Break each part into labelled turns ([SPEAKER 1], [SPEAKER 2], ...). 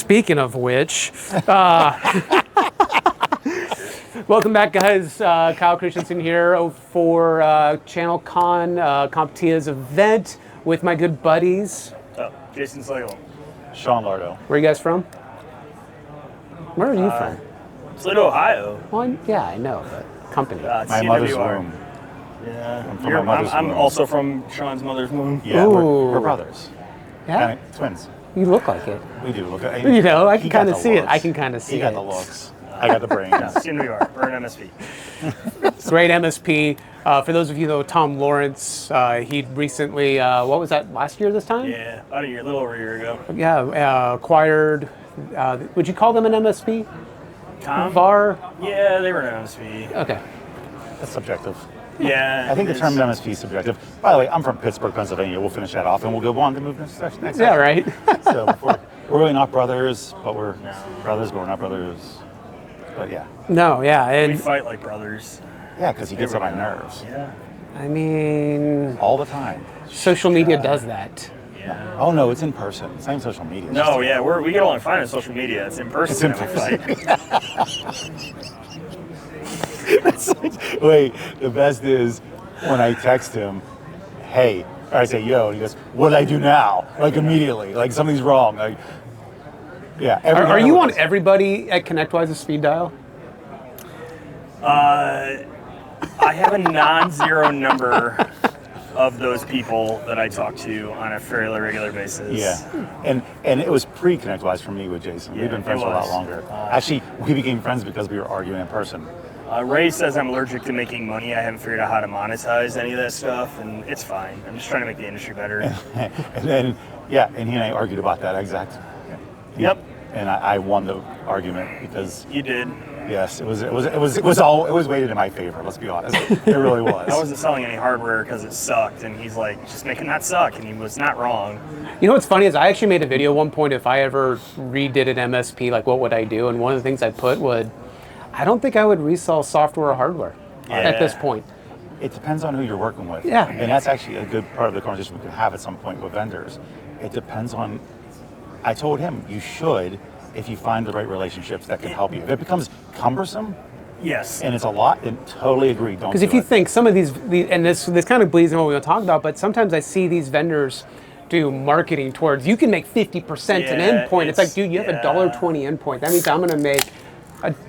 [SPEAKER 1] Speaking of which, welcome back, guys. Kyle Christensen here for ChannelCon, CompTIA's event with my good buddies.
[SPEAKER 2] Jason Slagle.
[SPEAKER 3] Sean Lardo.
[SPEAKER 1] Where are you guys from? Where are you from?
[SPEAKER 2] Toledo, Ohio.
[SPEAKER 1] Well, yeah, I know, but company.
[SPEAKER 3] My mother's womb.
[SPEAKER 2] Yeah. I'm also from Sean's mother's womb.
[SPEAKER 3] Yeah,
[SPEAKER 1] Ooh.
[SPEAKER 3] we're brothers.
[SPEAKER 1] Yeah,
[SPEAKER 3] Twins.
[SPEAKER 1] you look like it.
[SPEAKER 3] We do. Look at
[SPEAKER 1] You know, I can
[SPEAKER 3] he got
[SPEAKER 1] kind of
[SPEAKER 3] the
[SPEAKER 1] see it.
[SPEAKER 3] looks.
[SPEAKER 1] I can kind of see
[SPEAKER 3] He
[SPEAKER 1] it.
[SPEAKER 3] got the looks. I got the brains.
[SPEAKER 2] CNWR. We're an MSP.
[SPEAKER 1] Great MSP. For those of you who know Tom Lawrence, he recently, what was that, last year this time?
[SPEAKER 2] Yeah, about a little over a year ago.
[SPEAKER 1] Yeah, acquired, would you call them an MSP?
[SPEAKER 2] Tom?
[SPEAKER 1] VAR?
[SPEAKER 2] Yeah, they were an MSP.
[SPEAKER 1] Okay.
[SPEAKER 3] That's subjective.
[SPEAKER 2] Yeah.
[SPEAKER 3] I think the
[SPEAKER 2] it
[SPEAKER 3] term
[SPEAKER 2] is.
[SPEAKER 3] MSP is subjective. By the way, I'm from Pittsburgh, Pennsylvania. We'll finish that off and we'll go on to move next
[SPEAKER 1] Yeah,
[SPEAKER 3] section.
[SPEAKER 1] right.
[SPEAKER 3] So we're really not brothers, but we're brothers, but we're not brothers. But yeah.
[SPEAKER 1] No, yeah,
[SPEAKER 2] We
[SPEAKER 1] and
[SPEAKER 2] fight like brothers.
[SPEAKER 3] Yeah, because he gets on my nerves.
[SPEAKER 2] Yeah.
[SPEAKER 1] I mean,
[SPEAKER 3] All the time.
[SPEAKER 1] social media does that.
[SPEAKER 2] Yeah.
[SPEAKER 3] Oh no, it's in person. It's not even social media. It's
[SPEAKER 2] No,
[SPEAKER 3] just-
[SPEAKER 2] yeah, we get along fine on social media. It's in person.
[SPEAKER 3] It's in
[SPEAKER 2] that we fight.
[SPEAKER 3] Wait, the best is when I text him, hey, or I say, yo, and he goes, what do I do now? Like immediately, like something's wrong. Like, yeah.
[SPEAKER 1] Are you on everybody at ConnectWise's speed dial?
[SPEAKER 2] I have a non-zero number of those people that I talk to on a fairly regular basis.
[SPEAKER 3] Yeah, and it was pre-ConnectWise for me with Jason. We've been
[SPEAKER 2] it
[SPEAKER 3] friends for a lot
[SPEAKER 2] was.
[SPEAKER 3] longer. Actually, we became friends because we were arguing in person.
[SPEAKER 2] Ray says I'm allergic to making money. I haven't figured out how to monetize any of that stuff, and it's fine. I'm just trying to make the industry better.
[SPEAKER 3] And then, yeah, and he and I argued about that exact.
[SPEAKER 2] Yep.
[SPEAKER 3] And I won the argument because
[SPEAKER 2] You did.
[SPEAKER 3] yes, it was weighted in my favor. Let's be honest, it really was.
[SPEAKER 2] I wasn't selling any hardware because it sucked, and he's like, just make it not suck, and he was not wrong.
[SPEAKER 1] You know what's funny is I actually made a video at one point, if I ever redid an MSP, like what would I do? And one of the things I put would, I don't think I would resell software or hardware at this point.
[SPEAKER 3] It depends on who you're working with.
[SPEAKER 1] Yeah.
[SPEAKER 3] And that's actually a good part of the conversation we can have at some point with vendors. It depends on, I told him you should if you find the right relationships that can help you. If it becomes cumbersome
[SPEAKER 2] Yes.
[SPEAKER 3] and it's a lot, then totally agree, don't
[SPEAKER 1] Because
[SPEAKER 3] do
[SPEAKER 1] if you
[SPEAKER 3] it.
[SPEAKER 1] think some of these, and this kind of bleeds in what we want to talk about, but sometimes I see these vendors do marketing towards, you can make 50% an
[SPEAKER 2] Yeah,
[SPEAKER 1] endpoint. It's like, dude, you have
[SPEAKER 2] yeah.
[SPEAKER 1] a $1.20 endpoint. That means I'm going to make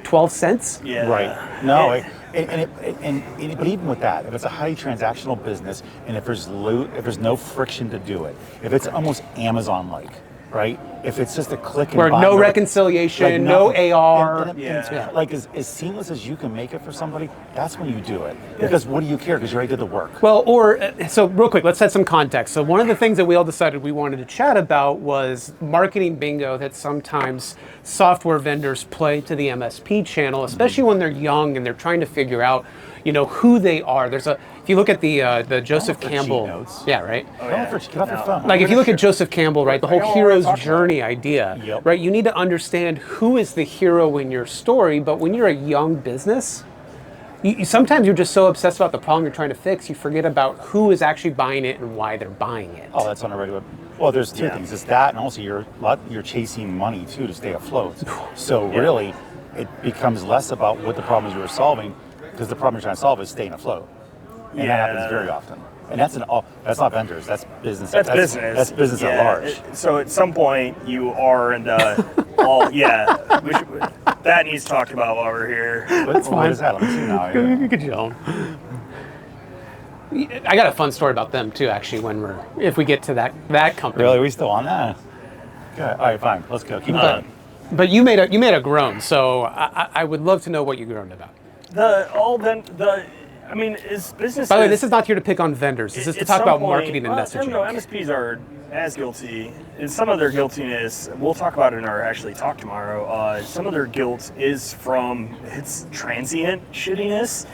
[SPEAKER 1] 12 cents?
[SPEAKER 2] Yeah.
[SPEAKER 3] Right. No, but even with that, if it's a highly transactional business and if there's no friction to do it, if it's almost Amazon-like, right? If it's just a click and
[SPEAKER 1] Where
[SPEAKER 3] buy,
[SPEAKER 1] no reconciliation, no
[SPEAKER 3] nothing.
[SPEAKER 1] AR.
[SPEAKER 3] And
[SPEAKER 2] Yeah.
[SPEAKER 3] like as seamless as you can make it for somebody, that's when you do it. Because what do you care? Because you already did the work.
[SPEAKER 1] Well, so real quick, let's set some context. So one of the things that we all decided we wanted to chat about was marketing bingo that sometimes software vendors play to the MSP channel, especially when they're young and they're trying to figure out, who they are. If you look at the Joseph
[SPEAKER 3] for
[SPEAKER 1] Campbell,
[SPEAKER 3] cheat notes.
[SPEAKER 1] yeah, right.
[SPEAKER 3] Get off your phone.
[SPEAKER 1] Like if you look at Joseph Campbell, right, the whole
[SPEAKER 2] I know what
[SPEAKER 1] hero's
[SPEAKER 2] we're talking
[SPEAKER 1] journey idea,
[SPEAKER 3] Yep.
[SPEAKER 1] right? You need to understand who is the hero in your story, but when you're a young business, sometimes you're just so obsessed about the problem you're trying to fix, you forget about who is actually buying it and why they're buying it.
[SPEAKER 3] Oh, that's on a regular. Well, there's two
[SPEAKER 2] Yeah.
[SPEAKER 3] things. It's that, and also you're chasing money too to stay afloat. So really, it becomes less about what the problems you were solving, because the problem you're trying to solve is staying afloat, and that happens very often. And that's not vendors. That's business.
[SPEAKER 2] That's business.
[SPEAKER 3] That's business at large.
[SPEAKER 2] So at some point, you are in the that needs talked about while we're here.
[SPEAKER 3] What is that? Let me see now. Yeah.
[SPEAKER 1] You could show 'em. I got a fun story about them too, actually, if we get to that company.
[SPEAKER 3] Really, are we still on that? Okay. All right, fine. Let's go. Keep going.
[SPEAKER 1] But you made a groan, so I would love to know what you groaned about.
[SPEAKER 2] Is business.
[SPEAKER 1] By the way, this is not here to pick on vendors. This is to talk about marketing and messaging.
[SPEAKER 2] No, MSPs are as guilty. And some of their guiltiness, we'll talk about it in our actually talk tomorrow. Some of their guilt is from its transient shittiness.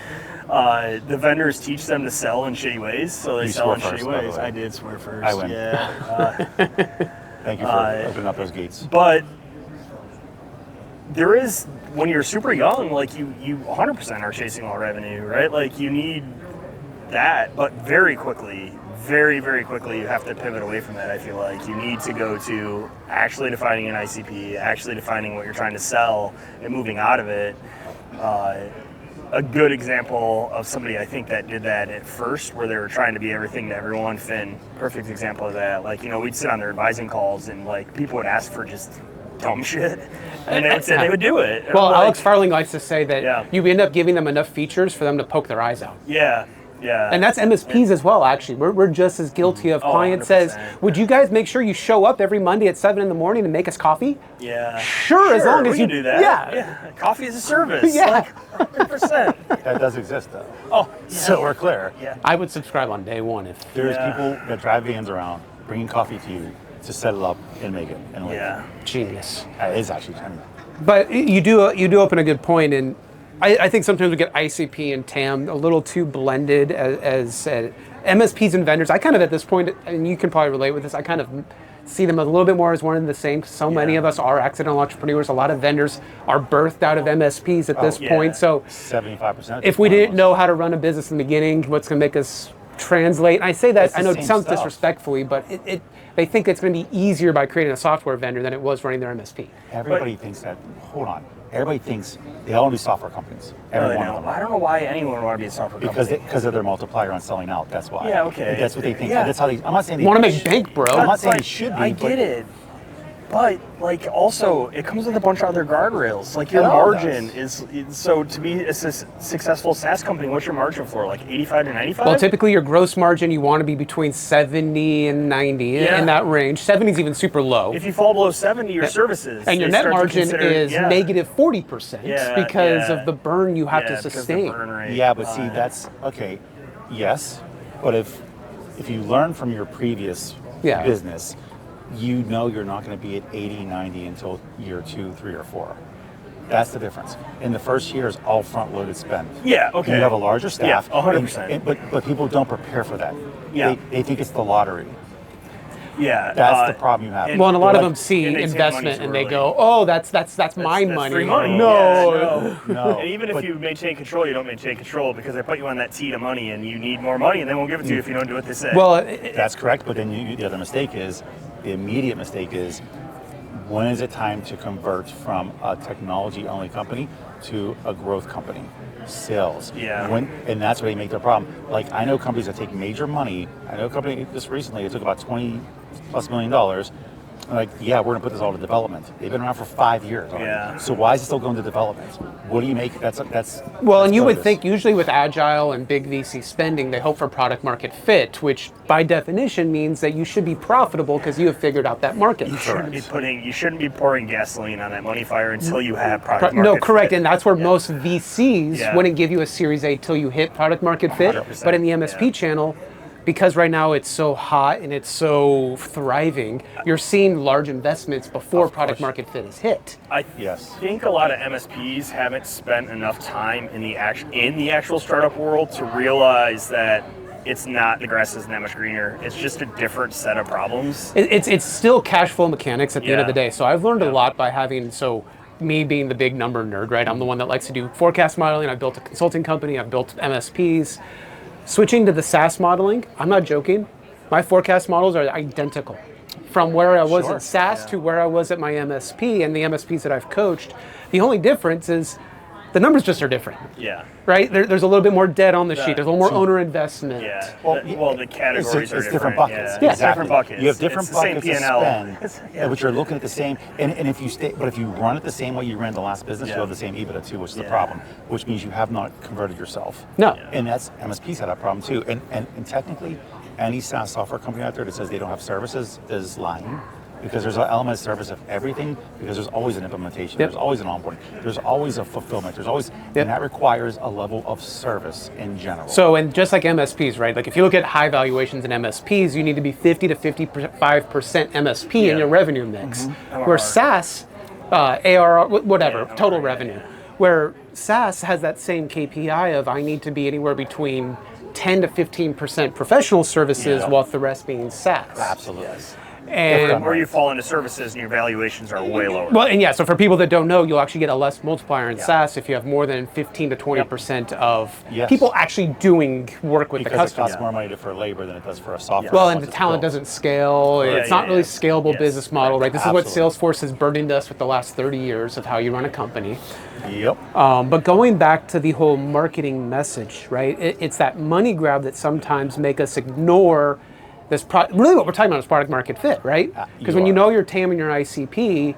[SPEAKER 2] The vendors teach them to sell in shitty ways, so they
[SPEAKER 3] You
[SPEAKER 2] sell in
[SPEAKER 3] swore first,
[SPEAKER 2] shitty
[SPEAKER 3] by the
[SPEAKER 2] ways.
[SPEAKER 3] way.
[SPEAKER 2] I did swear first.
[SPEAKER 3] I win.
[SPEAKER 2] Yeah.
[SPEAKER 3] Thank you for opening up those gates.
[SPEAKER 2] But there is, when you're super young, like you 100% are chasing all revenue, right? Like you need that, but very quickly very, very quickly you have to pivot away from that. I feel like you need to go to actually defining an ICP, actually defining what you're trying to sell, and moving out of it. A good example of somebody I think that did that at first, where they were trying to be everything to everyone. Finn, perfect example of that. Like, we'd sit on their advising calls, and like people would ask for just dumb shit, and they would say they would do it. And
[SPEAKER 1] Well,
[SPEAKER 2] I'm like,
[SPEAKER 1] Alex Farling likes to say that you end up giving them enough features for them to poke their eyes out.
[SPEAKER 2] Yeah.
[SPEAKER 1] And that's MSPs as well, actually. We're just as guilty of client says, would you guys make sure you show up every Monday at 7 in the morning and make us coffee?
[SPEAKER 2] Yeah.
[SPEAKER 1] Sure, as long as
[SPEAKER 2] we
[SPEAKER 1] you
[SPEAKER 2] can do that.
[SPEAKER 1] Yeah.
[SPEAKER 2] Coffee is a service.
[SPEAKER 1] Yeah.
[SPEAKER 2] Like 100%.
[SPEAKER 3] That does exist, though.
[SPEAKER 2] Oh,
[SPEAKER 3] So we're clear.
[SPEAKER 2] Yeah.
[SPEAKER 1] I would subscribe on day one if.
[SPEAKER 3] There's people that drive vans around, bringing coffee to you to set it up and make it and leave.
[SPEAKER 2] Yeah.
[SPEAKER 1] Genius.
[SPEAKER 3] It is actually genuine.
[SPEAKER 1] But you do open a good point, and I think sometimes we get ICP and TAM a little too blended as MSPs and vendors. I kind of at this point, and you can probably relate with this, I kind of see them a little bit more as one and the same. So many of us are accidental entrepreneurs. A lot of vendors are birthed out of MSPs at this point. So
[SPEAKER 3] 75%.
[SPEAKER 1] if we didn't know how to run a business in the beginning, what's going to make us translate? And I say that,
[SPEAKER 3] It's the
[SPEAKER 1] I know it
[SPEAKER 3] same
[SPEAKER 1] sounds
[SPEAKER 3] stuff.
[SPEAKER 1] disrespectfully, but they think it's going to be easier by creating a software vendor than it was running their MSP.
[SPEAKER 3] Everybody thinks that. Hold on. Everybody thinks they all want to be software companies. Every one of them.
[SPEAKER 2] I don't know why anyone would want to be a software company.
[SPEAKER 3] Because of their multiplier on selling out. That's why.
[SPEAKER 2] Yeah, okay.
[SPEAKER 3] That's what they think.
[SPEAKER 2] Yeah.
[SPEAKER 3] That's how they. I'm not saying they
[SPEAKER 1] Want to make bank, bro.
[SPEAKER 3] I'm not saying
[SPEAKER 2] But
[SPEAKER 3] they should be.
[SPEAKER 2] I
[SPEAKER 3] but
[SPEAKER 2] get it. But like also, it comes with a bunch of other guardrails. Like your
[SPEAKER 3] It all
[SPEAKER 2] margin is so to be a successful SaaS company. What's your margin for? Like 85 to 95?
[SPEAKER 1] Well, typically your gross margin, you want to be between 70 and 90 in that range. 70 is even super low.
[SPEAKER 2] If you fall below 70, your services
[SPEAKER 1] And your
[SPEAKER 2] they
[SPEAKER 1] net
[SPEAKER 2] start to
[SPEAKER 1] margin
[SPEAKER 2] consider-
[SPEAKER 1] is negative 40% because of the burn you have to
[SPEAKER 2] because of the
[SPEAKER 1] sustain.
[SPEAKER 2] burn rate.
[SPEAKER 3] Yeah, but see, that's okay. Yes, but if you learn from your previous business, you know you're not going to be at 80, 90 until year 2, 3, or 4. That's the difference. In the first year is all front-loaded spend.
[SPEAKER 2] Yeah, okay.
[SPEAKER 3] You have a larger staff.
[SPEAKER 2] Yeah, 100%.
[SPEAKER 3] But people don't prepare for that.
[SPEAKER 2] Yeah.
[SPEAKER 3] They think it's the lottery.
[SPEAKER 2] Yeah,
[SPEAKER 3] That's the problem you have.
[SPEAKER 1] Well, and a lot of
[SPEAKER 3] They're
[SPEAKER 1] them see
[SPEAKER 2] and they take
[SPEAKER 1] investment
[SPEAKER 2] money too
[SPEAKER 1] and they
[SPEAKER 2] early.
[SPEAKER 1] go, "Oh, that's my
[SPEAKER 2] That's
[SPEAKER 1] money."
[SPEAKER 2] free money.
[SPEAKER 1] No.
[SPEAKER 2] Yeah,
[SPEAKER 3] No.
[SPEAKER 2] And even if
[SPEAKER 3] but-
[SPEAKER 2] you maintain control, you don't maintain control because they put you on that tee to money, and you need more money, and they won't give it to you if you don't do what they say.
[SPEAKER 1] Well,
[SPEAKER 3] That's correct, but then the other mistake is, the immediate mistake is, when is it time to convert from a technology-only company to a growth company? Sales.
[SPEAKER 2] Yeah.
[SPEAKER 3] And that's where they make their problem. Like, I know companies that take major money. I know a company just recently, it took about $20+ million. Like, yeah, we're going to put this all to development. They've been around for 5 years already.
[SPEAKER 2] Yeah.
[SPEAKER 3] So why is it still going to development? What do you make? That's
[SPEAKER 1] well,
[SPEAKER 3] that's
[SPEAKER 1] and you would
[SPEAKER 3] bogus.
[SPEAKER 1] think usually with agile and big VC spending, they hope for product market fit, which by definition means that you should be profitable because you have figured out that market.
[SPEAKER 2] you shouldn't be pouring gasoline on that money fire until you have product market
[SPEAKER 1] No, correct,
[SPEAKER 2] fit.
[SPEAKER 1] and that's where most VCs
[SPEAKER 2] Yeah.
[SPEAKER 1] wouldn't give you a Series A till you hit product market fit.
[SPEAKER 2] 100%,
[SPEAKER 1] But in the MSP
[SPEAKER 2] yeah.
[SPEAKER 1] channel, because right now it's so hot and it's so thriving, you're seeing large investments before product market fit is hit.
[SPEAKER 2] I
[SPEAKER 3] Yes.
[SPEAKER 2] think a lot of MSPs haven't spent enough time in the actual startup world to realize that it's not the grass isn't that much greener. It's just a different set of problems.
[SPEAKER 1] It's still cash flow mechanics at the end of
[SPEAKER 2] Yeah.
[SPEAKER 1] the day. So I've learned a lot by having, me being the big number nerd, right? I'm the one that likes to do forecast modeling. I've built a consulting company. I've built MSPs. Switching to the SaaS modeling, I'm not joking. My forecast models are identical. From where I was
[SPEAKER 3] Sure.
[SPEAKER 1] at SaaS to where I was at my MSP and the MSPs that I've coached. The only difference is the numbers just are different,
[SPEAKER 2] Yeah.
[SPEAKER 1] right? There's a little bit more debt on the sheet. There's a little more owner investment.
[SPEAKER 2] Yeah.
[SPEAKER 3] Well,
[SPEAKER 2] the categories
[SPEAKER 3] it's
[SPEAKER 2] are
[SPEAKER 3] different buckets.
[SPEAKER 2] Yeah,
[SPEAKER 1] Yeah.
[SPEAKER 2] it's different buckets.
[SPEAKER 3] You have different
[SPEAKER 2] it's the same
[SPEAKER 3] buckets of
[SPEAKER 2] P&L.
[SPEAKER 3] spend, but you're looking at the same. And if you if you run it the same way you ran the last business,
[SPEAKER 2] Yeah.
[SPEAKER 3] you'll have the same EBITDA too, which is the
[SPEAKER 2] Yeah.
[SPEAKER 3] problem. Which means you have not converted yourself.
[SPEAKER 1] No.
[SPEAKER 3] And that's MSPs had that problem too. And technically, any SaaS software company out there that says they don't have services is lying. Because there's an element of service of everything, because there's always an implementation,
[SPEAKER 1] Yep.
[SPEAKER 3] there's always an onboarding, there's always a fulfillment, there's always, and that requires a level of service in general.
[SPEAKER 1] So, and just like MSPs, right? Like if you look at high valuations in MSPs, you need to be 50 to 55% MSP in
[SPEAKER 2] Yeah.
[SPEAKER 1] your revenue mix.
[SPEAKER 2] Mm-hmm.
[SPEAKER 1] Where SaaS, ARR, whatever, total revenue. Where SaaS has that same KPI of I need to be anywhere between 10 to 15% professional services, while the rest being SaaS.
[SPEAKER 3] Absolutely.
[SPEAKER 1] And
[SPEAKER 2] Or you fall into services and your valuations are way lower.
[SPEAKER 1] well, and yeah, so for people that don't know, you'll actually get a less multiplier in SaaS if you have more than 15 to 20% of people actually doing work with the
[SPEAKER 3] Because
[SPEAKER 1] customer.
[SPEAKER 3] it costs more money for labor than it does for a software.
[SPEAKER 1] Well, and
[SPEAKER 3] once
[SPEAKER 1] the
[SPEAKER 3] it's
[SPEAKER 1] talent
[SPEAKER 3] built.
[SPEAKER 1] doesn't scale. It's not really scalable business model, right? This is what
[SPEAKER 3] Absolutely.
[SPEAKER 1] Salesforce has burdened us with the last 30 years of how you run a company.
[SPEAKER 3] Yep.
[SPEAKER 1] But going back to the whole marketing message, right? It's that money grab that sometimes make us ignore this. Really, what we're talking about is product market fit, right? Because when you know your TAM and your ICP,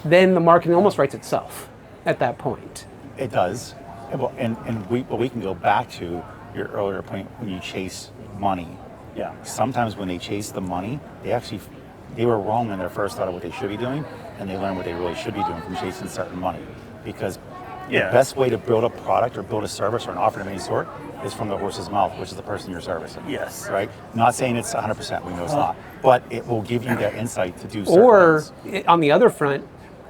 [SPEAKER 1] then the marketing almost writes itself at that point.
[SPEAKER 3] It does. And we can go back to your earlier point when you chase money.
[SPEAKER 2] Yeah.
[SPEAKER 3] Sometimes when they chase the money, they were wrong in their first thought of what they should be doing, and they learn what they really should be doing from chasing certain money. Because the best way to build a product or build a service or an offer of any sort is from the horse's mouth, which is the person you're servicing.
[SPEAKER 2] Yes.
[SPEAKER 3] Right? Not saying it's 100%, we know it's not, but it will give you that insight to do certain
[SPEAKER 1] Or
[SPEAKER 3] things.
[SPEAKER 1] on the other front,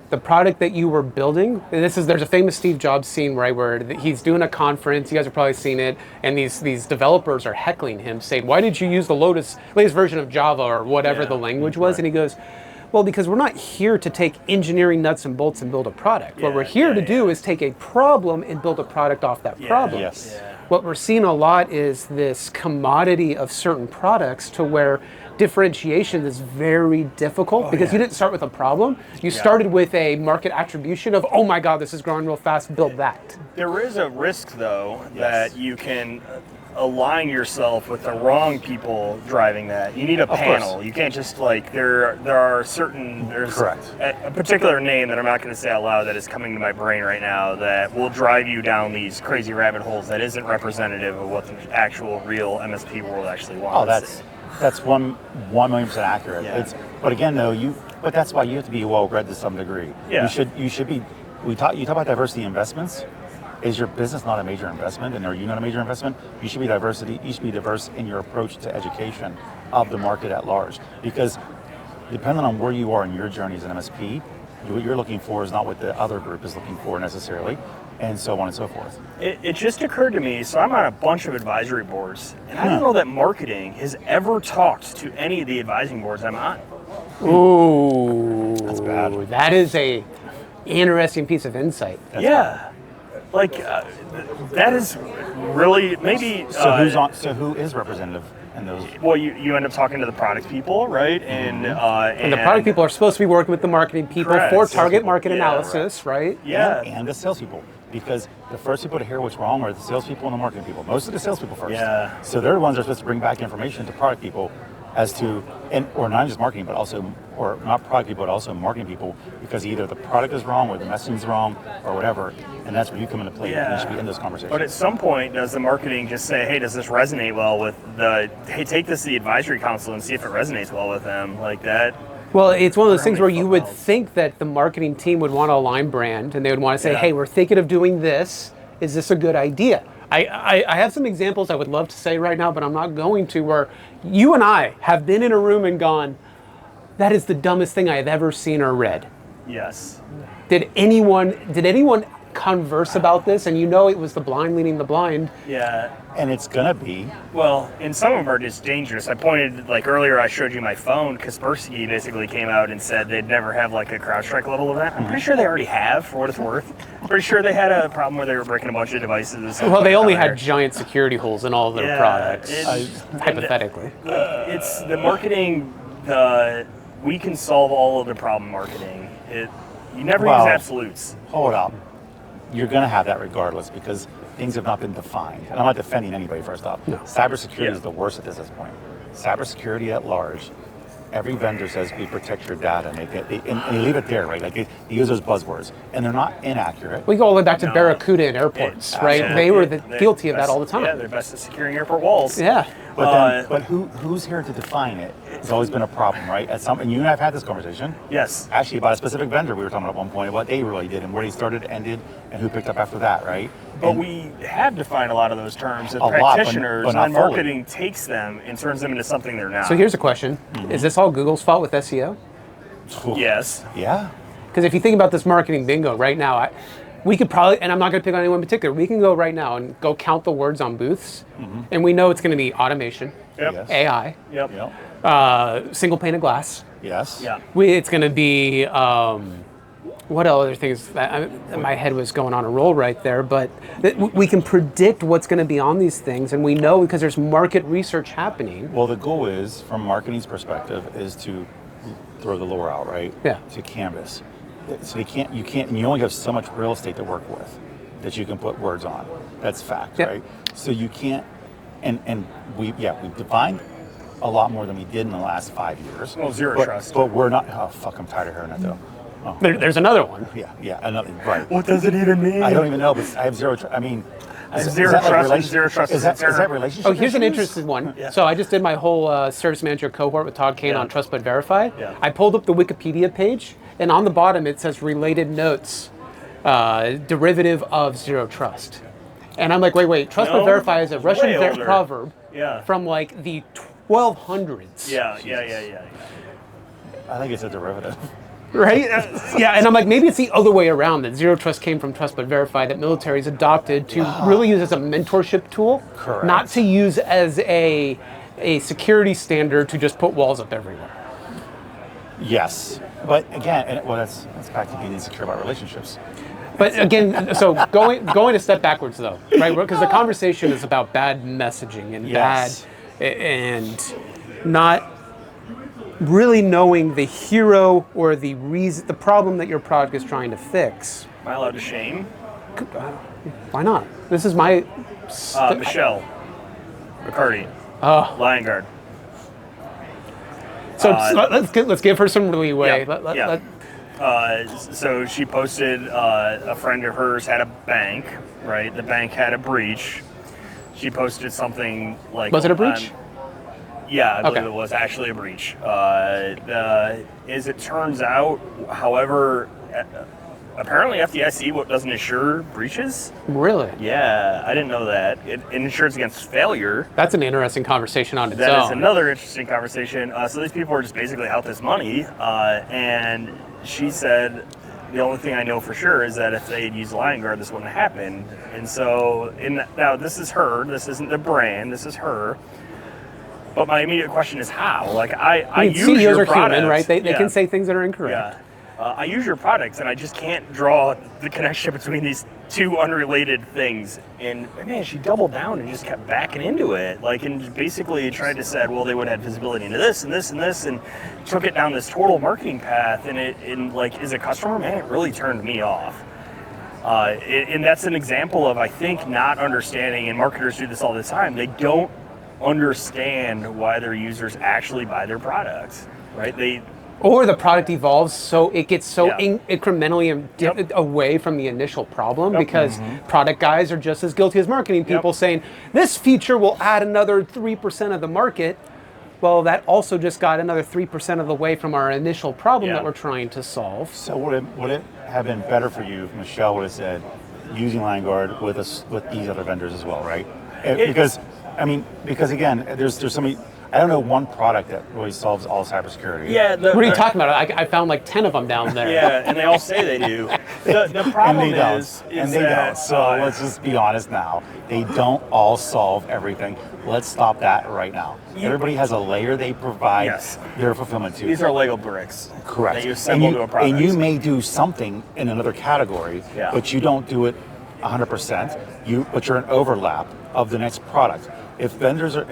[SPEAKER 1] the product that you were building, and there's a famous Steve Jobs scene, right, where he's doing a conference, you guys have probably seen it, and these developers are heckling him, saying, why did you use the latest version of Java or whatever the language was? And he goes, well, because we're not here to take engineering nuts and bolts and build a product. What we're here to do is take a problem and build a product off that problem.
[SPEAKER 3] Yes.
[SPEAKER 1] What we're seeing a lot is this commodity of certain products to where differentiation is very difficult because you didn't start with a problem. You started with a market attribution of, oh my God, this is growing real fast, build that.
[SPEAKER 2] There is a risk, though, that you can align yourself with the wrong people driving that. You need a panel.
[SPEAKER 3] course.
[SPEAKER 2] You can't just there's
[SPEAKER 3] Correct.
[SPEAKER 2] a particular name that I'm not going to say out loud that is coming to my brain right now that will drive you down these crazy rabbit holes that isn't representative of what the actual real MSP world actually wants.
[SPEAKER 3] That's 1,000,000% accurate.
[SPEAKER 2] Yeah.
[SPEAKER 3] But again, though, but that's why you have to be well-read to some degree.
[SPEAKER 2] Yeah.
[SPEAKER 3] You should be. You talk about diversity investments. Is your business not a major investment, and are you not a major investment? You should be You should be diverse in your approach to education of the market at large, because depending on where you are in your journey as an MSP, what you're looking for is not what the other group is looking for necessarily, and so on and so forth.
[SPEAKER 2] It just occurred to me, so I'm on a bunch of advisory boards, and I don't know that marketing has ever talked to any of the advising boards I'm on.
[SPEAKER 1] Ooh,
[SPEAKER 3] That's bad.
[SPEAKER 1] That is a interesting piece of insight.
[SPEAKER 2] That is really maybe.
[SPEAKER 3] So who is representative in those?
[SPEAKER 2] Well, you end up talking to the product people, right? And
[SPEAKER 1] the product people are supposed to be working with the marketing people
[SPEAKER 2] Correct.
[SPEAKER 1] for target market
[SPEAKER 2] Yeah,
[SPEAKER 1] analysis, right?
[SPEAKER 2] Yeah.
[SPEAKER 3] And the salespeople, because the first people to hear what's wrong are the salespeople and the marketing people. Most of the salespeople first.
[SPEAKER 2] Yeah.
[SPEAKER 3] So they're the ones that are supposed to bring back information to product people as to, or not just marketing, but also, or not product people, but also marketing people, because either the product is wrong or the messaging is wrong or whatever, and that's where you come into play. And you should be in those conversations.
[SPEAKER 2] But at some point, does the marketing just say, hey, does this resonate well with hey, take this to the advisory council and see if it resonates well with them, like that?
[SPEAKER 1] Well, it's one of those things where you would
[SPEAKER 2] footballs.
[SPEAKER 1] think that the marketing team would want to align brand and they would want to say, hey, we're thinking of doing this. Is this a good idea? I have some examples I would love to say right now, but I'm not going to, where you and I have been in a room and gone, that is the dumbest thing I have ever seen or read.
[SPEAKER 2] Yes.
[SPEAKER 1] Did anyone converse about this? And it was the blind leading the blind.
[SPEAKER 2] Yeah.
[SPEAKER 3] And it's gonna be.
[SPEAKER 2] Well, and some of them are just dangerous. I pointed, earlier I showed you my phone, Kaspersky basically came out and said they'd never have a CrowdStrike level event. I'm pretty sure they already have, for what it's worth. I'm pretty sure they had a problem where they were breaking a bunch of devices.
[SPEAKER 1] Well, they only had giant security holes in all of their products, hypothetically.
[SPEAKER 2] It's the marketing, we can solve all of the problem marketing. You never use absolutes.
[SPEAKER 3] Hold up. You're going to have that regardless, because things have not been defined. And I'm not defending anybody, first off. No. Cybersecurity is the worst at this point. Cybersecurity at large, every vendor says we protect your data, and they leave it there, right? They use those buzzwords, and they're not inaccurate.
[SPEAKER 1] We go all the way back to Barracuda in airports, right? They were guilty of that all the time.
[SPEAKER 2] Yeah, they're best at securing airport walls.
[SPEAKER 1] Yeah.
[SPEAKER 3] But who's here to define it? It's always been a problem, right? And you and I have had this conversation.
[SPEAKER 2] Yes.
[SPEAKER 3] Actually, about a specific vendor we were talking about at one point, what they really did and where they started, ended, and who picked up after that, right?
[SPEAKER 2] But we have defined a lot of those terms as
[SPEAKER 3] but
[SPEAKER 2] practitioners,
[SPEAKER 3] not
[SPEAKER 2] and
[SPEAKER 3] fully.
[SPEAKER 2] marketing takes them and turns them into something they're not.
[SPEAKER 1] So here's a question. Is this all Google's fault with SEO?
[SPEAKER 2] Yes.
[SPEAKER 3] Yeah.
[SPEAKER 1] Because if you think about this marketing bingo right now, we could probably, and I'm not going to pick on anyone in particular, we can go right now and go count the words on booths, and we know it's going to be automation,
[SPEAKER 2] Yep.
[SPEAKER 1] AI,
[SPEAKER 2] Yep.
[SPEAKER 1] Single pane of glass.
[SPEAKER 3] Yes.
[SPEAKER 2] Yeah.
[SPEAKER 1] It's going to be, what other things? My head was going on a roll right there, but we can predict what's going to be on these things, and we know because there's market research happening.
[SPEAKER 3] Well, the goal is, from marketing's perspective, is to throw the lure out, right?
[SPEAKER 1] Yeah.
[SPEAKER 3] To canvas. So you only have so much real estate to work with that you can put words on. That's fact,
[SPEAKER 1] Yep.
[SPEAKER 3] right? So you can't, and we've defined a lot more than we did in the last 5 years.
[SPEAKER 2] Well, zero
[SPEAKER 3] but,
[SPEAKER 2] trust.
[SPEAKER 3] But we're not, oh fuck, I'm tired of hearing that though. Oh.
[SPEAKER 1] There's another one.
[SPEAKER 3] Yeah, another, right.
[SPEAKER 2] What does it even mean?
[SPEAKER 3] I don't even know, but I have zero trust. I mean,
[SPEAKER 2] I have zero trust and zero trust.
[SPEAKER 3] Is that relationship?
[SPEAKER 1] Oh, here's an
[SPEAKER 3] issues?
[SPEAKER 1] interesting one.
[SPEAKER 2] Yeah.
[SPEAKER 1] So I just did my whole service manager cohort with Todd Kane
[SPEAKER 2] Yeah.
[SPEAKER 1] on Trust But Verify.
[SPEAKER 2] Yeah.
[SPEAKER 1] I pulled up the Wikipedia page, and on the bottom it says related notes, derivative of zero trust. And I'm like, wait, Trust But
[SPEAKER 2] No,
[SPEAKER 1] Verify is a
[SPEAKER 2] it's
[SPEAKER 1] Russian
[SPEAKER 2] way older.
[SPEAKER 1] proverb
[SPEAKER 2] Yeah.
[SPEAKER 1] from like the 1200s.
[SPEAKER 2] Yeah.
[SPEAKER 3] I think it's a derivative.
[SPEAKER 1] Right? Yeah, and I'm like, maybe it's the other way around, that zero trust came from Trust But Verify, that military's adopted to really use as a mentorship tool,
[SPEAKER 3] Correct.
[SPEAKER 1] not to use as a security standard to just put walls up everywhere.
[SPEAKER 3] Yes, but again, that's back to being insecure about relationships.
[SPEAKER 1] But again, so going a step backwards though, right? Because the conversation is about bad messaging and
[SPEAKER 3] Yes.
[SPEAKER 1] and not really knowing the hero or the reason, the problem that your product is trying to fix.
[SPEAKER 2] Am I allowed to shame?
[SPEAKER 1] Why not? This is my
[SPEAKER 2] Michelle McCarty,
[SPEAKER 1] Oh.
[SPEAKER 2] Lion Guard.
[SPEAKER 1] So let's give her some leeway.
[SPEAKER 2] So she posted a friend of hers had a bank, right? The bank had a breach. She posted something like...
[SPEAKER 1] Was it a breach?
[SPEAKER 2] Yeah, I believe
[SPEAKER 1] Okay.
[SPEAKER 2] it was actually a breach. As it turns out, however, apparently FDIC doesn't insure breaches.
[SPEAKER 1] Really?
[SPEAKER 2] Yeah, I didn't know that. It insures against failure.
[SPEAKER 1] That's an interesting conversation on its
[SPEAKER 2] That is
[SPEAKER 1] own.
[SPEAKER 2] another interesting conversation. So these people are just basically out this money, and she said, the only thing I know for sure is that if they had used Lion Guard, this wouldn't have happened. And so, now this is her. This isn't the brand. This is her. But my immediate question is how? Like I use
[SPEAKER 1] CEOs
[SPEAKER 2] your
[SPEAKER 1] are
[SPEAKER 2] product.
[SPEAKER 1] human, right? They
[SPEAKER 2] Yeah.
[SPEAKER 1] can say things that are incorrect.
[SPEAKER 2] Yeah. I use your products, and I just can't draw the connection between these two unrelated things. And man, she doubled down and just kept backing into it, and basically tried to say, well, they would have visibility into this and this and this, and took it down this total marketing path. And as a customer, man, it really turned me off. And that's an example of, I think, not understanding. And marketers do this all the time. They don't understand why their users actually buy their products, right?
[SPEAKER 1] Or the product evolves so it gets so
[SPEAKER 2] Yeah.
[SPEAKER 1] incrementally away from the initial problem,
[SPEAKER 2] Yep.
[SPEAKER 1] because product guys are just as guilty as marketing people, saying this feature will add another 3% of the market. Well, that also just got another 3% of the way from our initial problem that we're trying to solve.
[SPEAKER 3] So would it have been better for you if Michelle would have said using Lion Guard with these other vendors as well, right? Because again, there's so many. I don't know one product that really solves all cybersecurity.
[SPEAKER 2] Yeah.
[SPEAKER 1] What are you talking about? I found like 10 of them down there.
[SPEAKER 2] Yeah, and they all say they do. The problem is
[SPEAKER 3] they
[SPEAKER 2] that
[SPEAKER 3] don't. So let's just be honest now. They don't all solve everything. Let's stop that right now. Everybody has a layer they provide their fulfillment to.
[SPEAKER 2] these are Lego bricks.
[SPEAKER 3] Correct.
[SPEAKER 2] That you assemble to a product.
[SPEAKER 3] And you may do something in another category, but you don't do it 100%. But you're an overlap of the next product. If vendors are,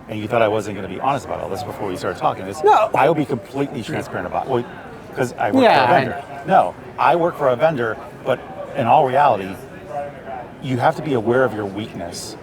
[SPEAKER 3] and you thought I wasn't going to be honest about all this before we started talking, I will be completely transparent about it, because I work for a vendor. No, I work for a vendor, but in all reality, you have to be aware of your weakness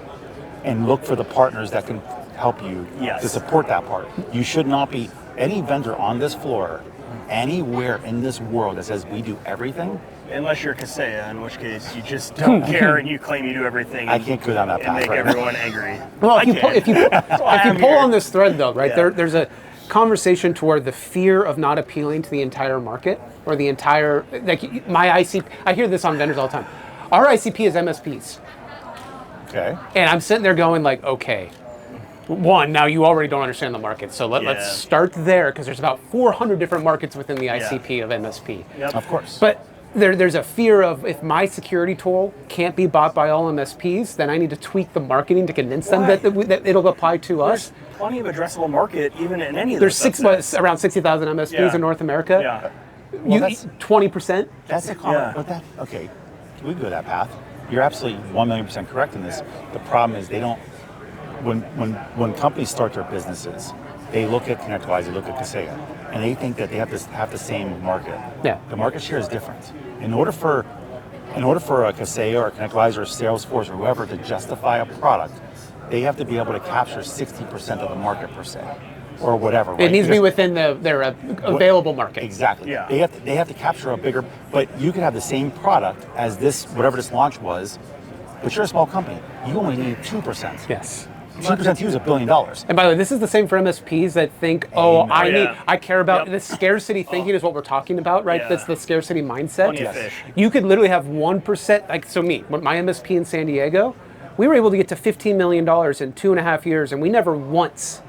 [SPEAKER 3] and look for the partners that can help you to support that part. You should not be any vendor on this floor, anywhere in this world that says we do everything.
[SPEAKER 2] Unless you're Kaseya, in which case you just don't care and you claim you do everything.
[SPEAKER 3] I can't go down that
[SPEAKER 2] and
[SPEAKER 3] path
[SPEAKER 2] make
[SPEAKER 3] right
[SPEAKER 2] everyone angry.
[SPEAKER 1] Well, if you pull on this thread though, right,
[SPEAKER 2] Yeah.
[SPEAKER 1] there's a conversation toward the fear of not appealing to the entire market, or the entire, like my ICP, I hear this on vendors all the time. Our ICP is MSPs.
[SPEAKER 3] Okay.
[SPEAKER 1] And I'm sitting there going like, okay, one, now you already don't understand the market, so let's start there, because there's about 400 different markets within the ICP of MSP.
[SPEAKER 2] Yep.
[SPEAKER 3] Of course.
[SPEAKER 1] But there's a fear of if my security tool can't be bought by all MSPs, then I need to tweak the marketing to convince them that it'll apply to us.
[SPEAKER 2] There's plenty of addressable market even in any of
[SPEAKER 1] There's
[SPEAKER 2] those.
[SPEAKER 1] around 60,000 MSPs in North America.
[SPEAKER 2] Yeah.
[SPEAKER 3] Well, that's
[SPEAKER 1] 20%.
[SPEAKER 3] a common. But okay, we go that path. You're absolutely 1,000,000% correct in this. The problem is they don't. When companies start their businesses, they look at ConnectWise, they look at Kaseya, and they think that they have to have the same market.
[SPEAKER 1] Yeah.
[SPEAKER 3] The market share is different. In order for a Kaseya or a ConnectWise or a Salesforce or whoever to justify a product, they have to be able to capture 60% of the market per se, or whatever. Right?
[SPEAKER 1] It needs to be within their available market.
[SPEAKER 3] Exactly.
[SPEAKER 2] Yeah.
[SPEAKER 3] They have to capture a bigger. But you could have the same product as this, whatever this launch was, but you're a small company. You only need 2%.
[SPEAKER 1] Yes.
[SPEAKER 3] 2% to you is $1 billion.
[SPEAKER 1] And by the way, this is the same for MSPs that think, I care about this scarcity thinking is what we're talking about, right?
[SPEAKER 2] Yeah.
[SPEAKER 1] That's the scarcity mindset.
[SPEAKER 2] Plenty of fish.
[SPEAKER 1] You could literally have 1%, like so me, my MSP in San Diego, we were able to get to $15 million in 2.5 years, and we never once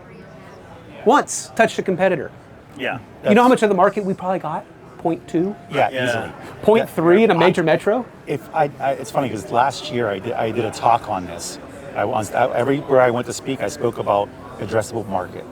[SPEAKER 1] touched a competitor.
[SPEAKER 2] Yeah.
[SPEAKER 1] You know how much of the market we probably got? 0.2?
[SPEAKER 3] Yeah,
[SPEAKER 2] Yeah.
[SPEAKER 3] easily.
[SPEAKER 1] 0.3 in a major metro?
[SPEAKER 3] It's funny because last year I did a talk on this. Everywhere I went to speak, I spoke about addressable market.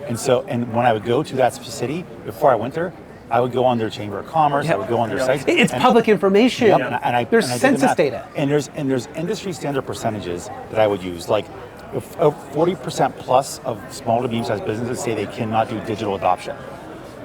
[SPEAKER 3] And when I would go to that city, before I went there, I would go on their Chamber of Commerce, I would go on their sites.
[SPEAKER 1] It's public information.
[SPEAKER 3] Yep,
[SPEAKER 1] There's
[SPEAKER 3] and I did the
[SPEAKER 1] census
[SPEAKER 3] math.
[SPEAKER 1] data.
[SPEAKER 3] And there's industry standard percentages that I would use. Like if 40% plus of small to medium-sized businesses say they cannot do digital adoption.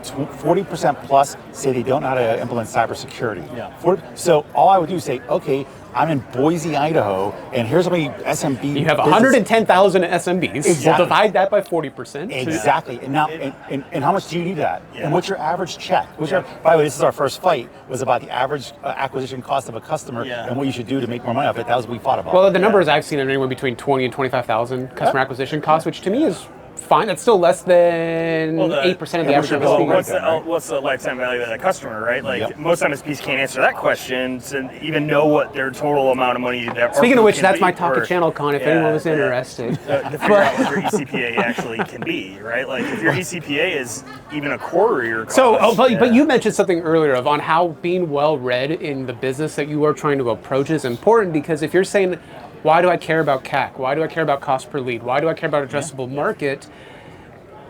[SPEAKER 3] 40% plus say they don't know how to implement cybersecurity.
[SPEAKER 2] Yeah.
[SPEAKER 3] So all I would do is say, okay, I'm in Boise, Idaho, and here's how many SMB.
[SPEAKER 1] You have 110,000 SMBs.
[SPEAKER 3] Exactly.
[SPEAKER 1] We'll divide that by 40%.
[SPEAKER 3] Exactly. And now, and how much do you need that?
[SPEAKER 2] Yeah.
[SPEAKER 3] And what's your average check? By the way, this is our first fight. Was about the average acquisition cost of a customer and what you should do to make more money off it. That was what we fought about.
[SPEAKER 1] Well, the numbers I've seen are anywhere between 20 and 25,000 customer acquisition costs, which to me is fine. That's still less than 8% of the average MSP.
[SPEAKER 2] What's the lifetime value of that customer, right? Like most MSPs can't answer that question to even know what their total amount of money.
[SPEAKER 1] Speaking of which, that's my talk at ChannelCon if anyone was interested.
[SPEAKER 2] To figure out what your ECPA actually can be, right? Like if your ECPA is even a quarter of your cost.
[SPEAKER 1] So, but you mentioned something earlier on how being well read in the business that you are trying to approach is important, because if you're saying, why do I care about CAC? Why do I care about cost per lead? Why do I care about addressable market?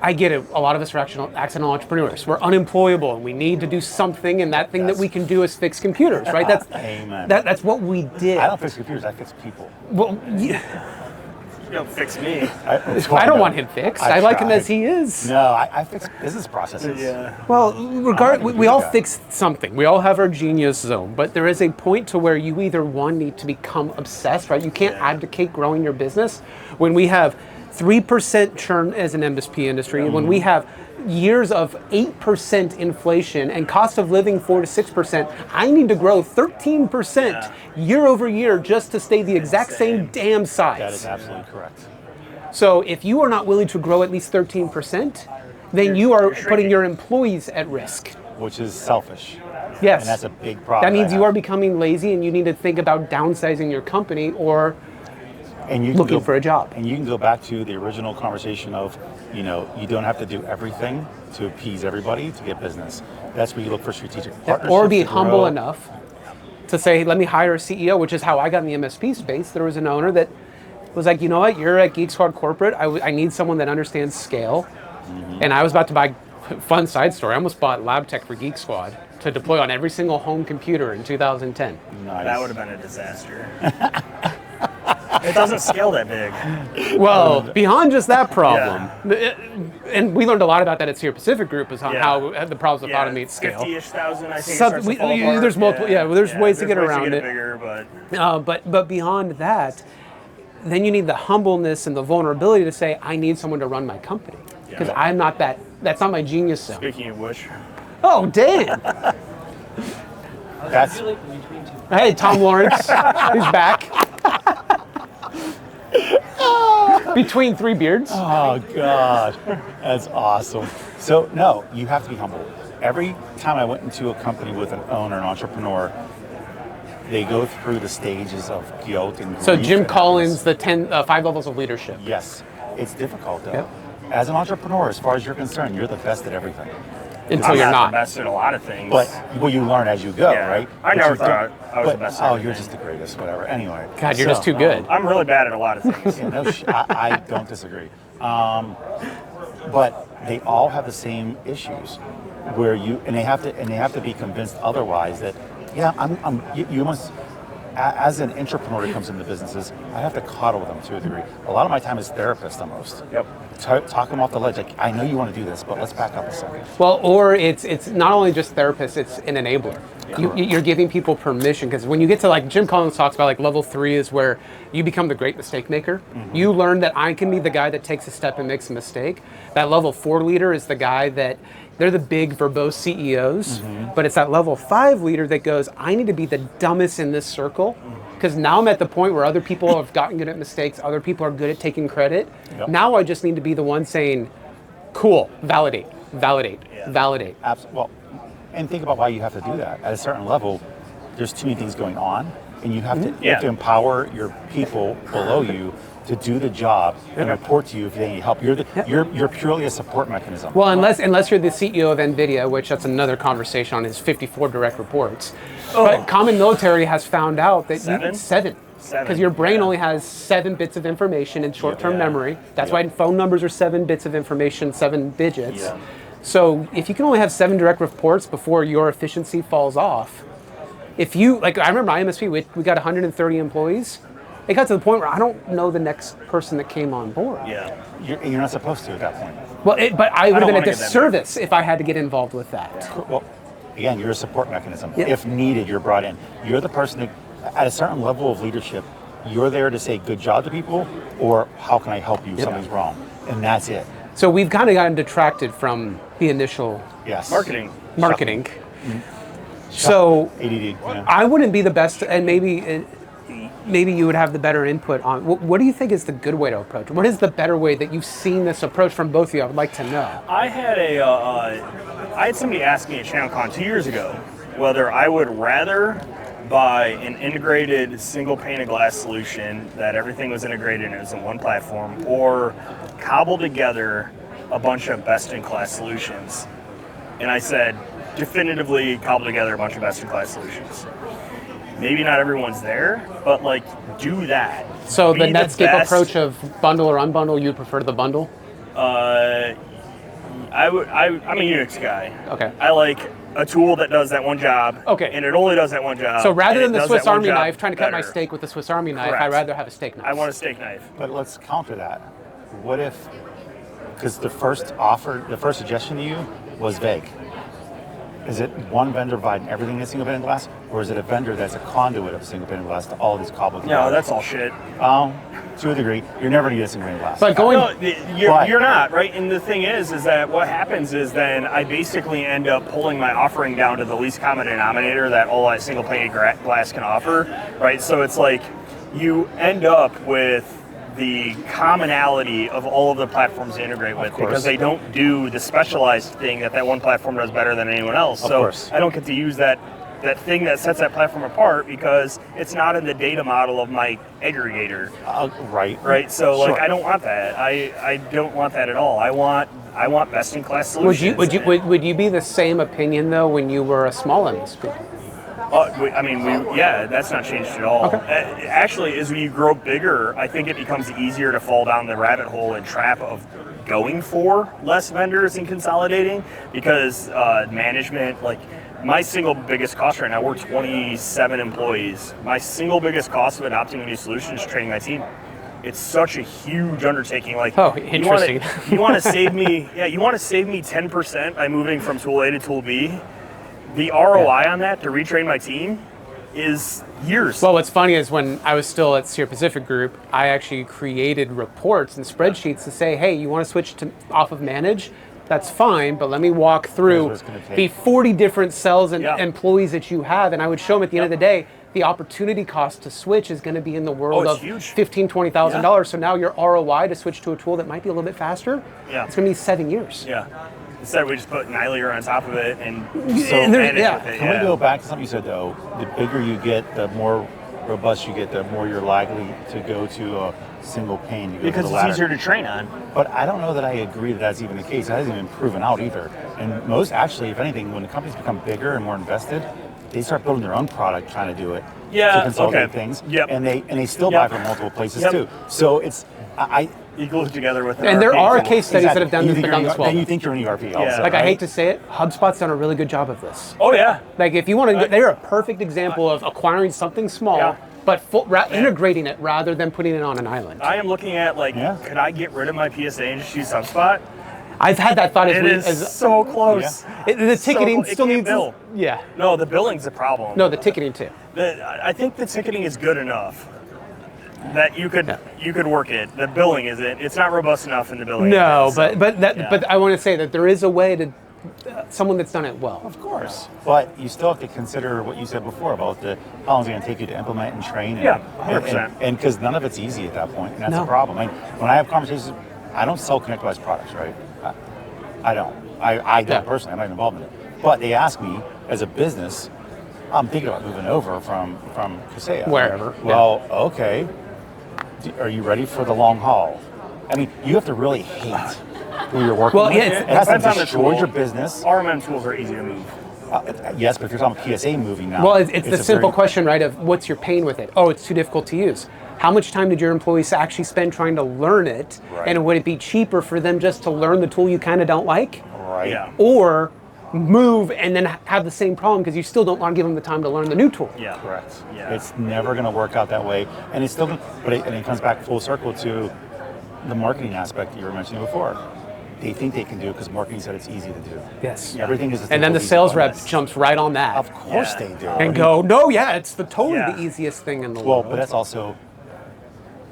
[SPEAKER 1] I get it. A lot of us are accidental entrepreneurs. We're unemployable, and we need to do something. And that thing that we can do is fix computers, right? That's what we did.
[SPEAKER 3] I don't fix computers. I fix people.
[SPEAKER 1] Well,
[SPEAKER 2] You don't fix me.
[SPEAKER 1] I don't want him fixed. I like him as he is.
[SPEAKER 3] No, I fix business processes.
[SPEAKER 2] Yeah.
[SPEAKER 1] Well, we all fix something. We all have our genius zone, but there is a point to where you either need to become obsessed, right? You can't advocate growing your business when we have 3% churn as an MSP industry, when we have years of 8% inflation and cost of living 4 to 6%, I need to grow 13% year over year just to stay the exact same damn size.
[SPEAKER 3] That is absolutely correct.
[SPEAKER 1] So if you are not willing to grow at least 13%, then you are putting your employees at risk.
[SPEAKER 3] Which is selfish.
[SPEAKER 1] Yes.
[SPEAKER 3] And that's a big problem.
[SPEAKER 1] That means you are becoming lazy, and you need to think about downsizing your company or looking for a job.
[SPEAKER 3] And you can go back to the original conversation of, you don't have to do everything to appease everybody to get business. That's where you look for strategic partnerships.
[SPEAKER 1] Or be humble enough to say, let me hire a CEO, which is how I got in the MSP space. There was an owner that was like, you know what, you're at Geek Squad Corporate. I need someone that understands scale. And I was about to buy, fun side story, I almost bought lab tech for Geek Squad to deploy on every single home computer in 2010.
[SPEAKER 3] Nice.
[SPEAKER 2] That would have been a disaster. It doesn't scale that big.
[SPEAKER 1] Well, beyond just that problem, and we learned a lot about that at Sierra Pacific Group, is on how the problems of automate scale.
[SPEAKER 2] 50-ish thousand, I think.
[SPEAKER 1] There's multiple. There's ways to get around it.
[SPEAKER 2] Bigger,
[SPEAKER 1] but beyond that, then you need the humbleness and the vulnerability to say, I need someone to run my company, because I'm not that. That's not my genius zone.
[SPEAKER 2] Speaking of which.
[SPEAKER 1] Oh, Dan.
[SPEAKER 3] That's
[SPEAKER 1] Hey, Tom Lawrence. He's back. Between three beards.
[SPEAKER 3] Oh, God. That's awesome. So, no, you have to be humble. Every time I went into a company with an owner, an entrepreneur, they go through the stages of guilt and grief.
[SPEAKER 1] So Jim
[SPEAKER 3] and
[SPEAKER 1] Collins, the 5 levels of leadership.
[SPEAKER 3] Yes. It's difficult, though.
[SPEAKER 1] Yep.
[SPEAKER 3] As an entrepreneur, as far as you're concerned, you're the best at everything.
[SPEAKER 1] Until
[SPEAKER 2] I'm
[SPEAKER 1] you're
[SPEAKER 2] the
[SPEAKER 1] not.
[SPEAKER 2] best at a lot of things.
[SPEAKER 3] But well, you learn as you go,
[SPEAKER 2] Yeah.
[SPEAKER 3] right?
[SPEAKER 2] I
[SPEAKER 3] But
[SPEAKER 2] never
[SPEAKER 3] you
[SPEAKER 2] thought
[SPEAKER 3] don't-
[SPEAKER 2] I was the best at
[SPEAKER 3] Oh,
[SPEAKER 2] everything.
[SPEAKER 3] you're just the greatest, whatever. Anyway.
[SPEAKER 1] God, you're just too good.
[SPEAKER 2] I'm really bad at a lot of things.
[SPEAKER 3] Yeah, no, I don't disagree. But they all have the same issues, where they have to be convinced otherwise that, yeah, you must. As an entrepreneur that comes into businesses, I have to coddle them to a degree. A lot of my time is therapist almost.
[SPEAKER 2] Yep.
[SPEAKER 3] Talk them off the ledge. Like, I know you want to do this, but let's back up a second.
[SPEAKER 1] Well, or it's not only just therapists, it's an enabler. You're giving people permission, because when you get to, like, Jim Collins talks about, like, level 3 is where you become the great mistake maker. You learn that I can be the guy that takes a step and makes a mistake. That level 4 leader is the guy that, they're the big verbose CEOs, but it's that level 5 leader that goes, I need to be the dumbest in this circle, because now I'm at the point where other people have gotten good at mistakes, other people are good at taking credit.
[SPEAKER 3] Yep.
[SPEAKER 1] Now I just need to be the one saying, cool, validate, validate, validate.
[SPEAKER 3] Absolutely. Well, and think about why you have to do that. At a certain level, there's too many things going on, and you have to empower your people below you to do the job and report to you if they need help. You're purely a support mechanism.
[SPEAKER 1] Well, unless you're the CEO of NVIDIA, which that's another conversation on his 54 direct reports. But common military has found out that seven. Because your brain only has 7 bits of information in short-term memory. That's why phone numbers are 7 bits of information, 7 digits.
[SPEAKER 2] Yeah.
[SPEAKER 1] So if you can only have 7 direct reports before your efficiency falls off, if you, like, I remember my MSP, we got 130 employees. It got to the point where I don't know the next person that came on board.
[SPEAKER 2] Yeah.
[SPEAKER 3] You're not supposed to at that point.
[SPEAKER 1] Well, but I would have been a
[SPEAKER 2] wanna get that
[SPEAKER 1] disservice if I had to get involved with that.
[SPEAKER 3] Well, again, you're a support mechanism.
[SPEAKER 1] Yeah.
[SPEAKER 3] If needed, you're brought in. You're the person that, at a certain level of leadership, you're there to say good job to people, or how can I help you if something's wrong? And that's it.
[SPEAKER 1] So we've kind of gotten detracted from the initial
[SPEAKER 3] Yes.
[SPEAKER 2] Marketing.
[SPEAKER 1] So
[SPEAKER 3] ADD. Yeah.
[SPEAKER 1] I wouldn't be the best, and maybe you would have the better input on. What do you think is the good way to approach it? What is the better way that you've seen this approach from both of you? I would like to know.
[SPEAKER 2] I had somebody ask me at ChannelCon 2 years ago whether I would rather buy an integrated single pane of glass solution that everything was integrated and it was in one platform, or cobble together a bunch of best-in-class solutions. And I said, definitively cobble together a bunch of best-in-class solutions. Maybe not everyone's there, but, like, do that.
[SPEAKER 1] So
[SPEAKER 2] Be
[SPEAKER 1] the Netscape
[SPEAKER 2] best.
[SPEAKER 1] approach of bundle or unbundle, you prefer the bundle?
[SPEAKER 2] I'm a Unix guy.
[SPEAKER 1] Okay.
[SPEAKER 2] I like a tool that does that one job.
[SPEAKER 1] Okay.
[SPEAKER 2] And it only does that one job.
[SPEAKER 1] So rather
[SPEAKER 2] and
[SPEAKER 1] than
[SPEAKER 2] it
[SPEAKER 1] the
[SPEAKER 2] does that
[SPEAKER 1] Swiss
[SPEAKER 2] one
[SPEAKER 1] Army
[SPEAKER 2] job
[SPEAKER 1] knife, trying to cut my
[SPEAKER 2] better.
[SPEAKER 1] steak with the Swiss Army knife,
[SPEAKER 2] Correct.
[SPEAKER 1] I'd rather have a steak knife.
[SPEAKER 2] I want a steak knife.
[SPEAKER 3] But let's counter that. What if, because the first suggestion to you was vague. Is it one vendor providing everything in single pane of glass, or is it a vendor that's a conduit of single pane of glass to all these cobbled together?
[SPEAKER 2] No, that's all shit.
[SPEAKER 3] To a degree, you're never going to get a single pane of glass.
[SPEAKER 1] But going,
[SPEAKER 2] No, you're not, right? And the thing is that what happens is then I basically end up pulling my offering down to the least common denominator that all that single pane of glass can offer, right? So it's like you end up with the commonality of all of the platforms they integrate with, because they don't do the specialized thing that one platform does better than anyone else.
[SPEAKER 3] Of
[SPEAKER 2] So
[SPEAKER 3] course.
[SPEAKER 2] I don't get to use that thing that sets that platform apart because it's not in the data model of my aggregator.
[SPEAKER 3] Right.
[SPEAKER 2] So
[SPEAKER 3] Sure.
[SPEAKER 2] like I don't want that. I don't want that at all. I want best in class solutions.
[SPEAKER 1] would you be the same opinion though when you were a small MSP?
[SPEAKER 2] That's not changed at all.
[SPEAKER 1] Okay.
[SPEAKER 2] Actually, as we grow bigger, I think it becomes easier to fall down the rabbit hole and trap of going for less vendors and consolidating, because management, like my single biggest cost right now, we're 27 employees. My single biggest cost of adopting a new solution is training my team. It's such a huge undertaking. Like,
[SPEAKER 1] interesting.
[SPEAKER 2] You want to save me 10% by moving from tool A to tool B. The ROI on that to retrain my team is years.
[SPEAKER 1] Well, what's funny is when I was still at Sierra Pacific Group, I actually created reports and spreadsheets to say, hey, you want to switch off of manage? That's fine, but let me walk through the 40 different cells and employees that you have, and I would show them at the end of the day, the opportunity cost to switch is going to be in the world of $15,000, $20,000. So now your ROI to switch to a tool that might be a little bit faster, it's going to be 7 years.
[SPEAKER 2] Yeah. Instead, we just put Nilayer on top of it and
[SPEAKER 3] So
[SPEAKER 2] manage with it.
[SPEAKER 3] Can we go back to something you said though? The bigger you get, the more robust you get, the more you're likely to go to a single pane. You go
[SPEAKER 2] Because
[SPEAKER 3] to the
[SPEAKER 2] it's
[SPEAKER 3] ladder.
[SPEAKER 2] easier to train on.
[SPEAKER 3] But I don't know that I agree that that's even the case. It hasn't even proven out either. And most, actually, if anything, when the companies become bigger and more invested, they start building their own product, trying to do it to consolidate things.
[SPEAKER 2] Yep.
[SPEAKER 3] And they still buy from multiple places too. So it's
[SPEAKER 2] You glue it together with
[SPEAKER 1] And there are case studies that have done this well.
[SPEAKER 3] Then you think you're an ERP also,
[SPEAKER 1] Like,
[SPEAKER 3] right?
[SPEAKER 1] I hate to say it, HubSpot's done a really good job of this.
[SPEAKER 2] Oh yeah.
[SPEAKER 1] Like, if you want to, they're a perfect example of acquiring something small, but integrating it rather than putting it on an island.
[SPEAKER 2] I am looking at could I get rid of my PSA and just use HubSpot?
[SPEAKER 1] I've had that thought
[SPEAKER 2] It is so close.
[SPEAKER 1] The ticketing
[SPEAKER 2] It
[SPEAKER 1] still
[SPEAKER 2] can't
[SPEAKER 1] needs.
[SPEAKER 2] bill.
[SPEAKER 1] Yeah.
[SPEAKER 2] No, the billing's a problem.
[SPEAKER 1] No, the ticketing too.
[SPEAKER 2] I think the ticketing is good enough that you could work it. The billing isn't. It's not robust enough in the billing.
[SPEAKER 1] No, but I want to say that there is a way to someone that's done it well.
[SPEAKER 3] Of course. But you still have to consider what you said before about how long it's going to take you to implement and train. And,
[SPEAKER 2] 100%.
[SPEAKER 3] And because none of it's easy at that point, and that's
[SPEAKER 1] No.
[SPEAKER 3] the problem. When I have conversations, I don't sell ConnectWise products, right? I don't. I don't personally. I'm not involved in it. But they ask me, as a business, I'm thinking about moving over from Kaseya.
[SPEAKER 1] Wherever.
[SPEAKER 3] Well, okay. Are you ready for the long haul? I mean, you have to really hate who you're working with.
[SPEAKER 1] Yeah,
[SPEAKER 3] it has to
[SPEAKER 2] depends on the
[SPEAKER 3] destroy
[SPEAKER 2] tool.
[SPEAKER 3] your business.
[SPEAKER 2] RMM tools are easy to move.
[SPEAKER 3] Yes, but if you're talking PSA moving now.
[SPEAKER 1] Well, it's the
[SPEAKER 3] a
[SPEAKER 1] simple
[SPEAKER 3] very-
[SPEAKER 1] question, right, of what's your pain with it? Oh, it's too difficult to use. How much time did your employees actually spend trying to learn it?
[SPEAKER 3] Right.
[SPEAKER 1] And would it be cheaper for them just to learn the tool you kind of don't like?
[SPEAKER 3] Right.
[SPEAKER 2] Yeah.
[SPEAKER 1] Or move and then have the same problem because you still don't want to give them the time to learn the new tool?
[SPEAKER 2] Yeah.
[SPEAKER 3] Correct.
[SPEAKER 2] Yeah.
[SPEAKER 3] It's never going to work out that way, and it's still. But it comes back full circle to the marketing aspect that you were mentioning before. They think they can do it because marketing said it's easy to do.
[SPEAKER 1] Yes.
[SPEAKER 3] Everything is.
[SPEAKER 1] And then the
[SPEAKER 3] easy
[SPEAKER 1] sales
[SPEAKER 3] to
[SPEAKER 1] rep
[SPEAKER 3] do.
[SPEAKER 1] jumps right on that.
[SPEAKER 3] Of course
[SPEAKER 2] Yeah.
[SPEAKER 3] they do.
[SPEAKER 1] And go, no, yeah, it's the totally
[SPEAKER 2] Yeah.
[SPEAKER 1] the easiest thing in the
[SPEAKER 3] Well,
[SPEAKER 1] world.
[SPEAKER 3] but that's also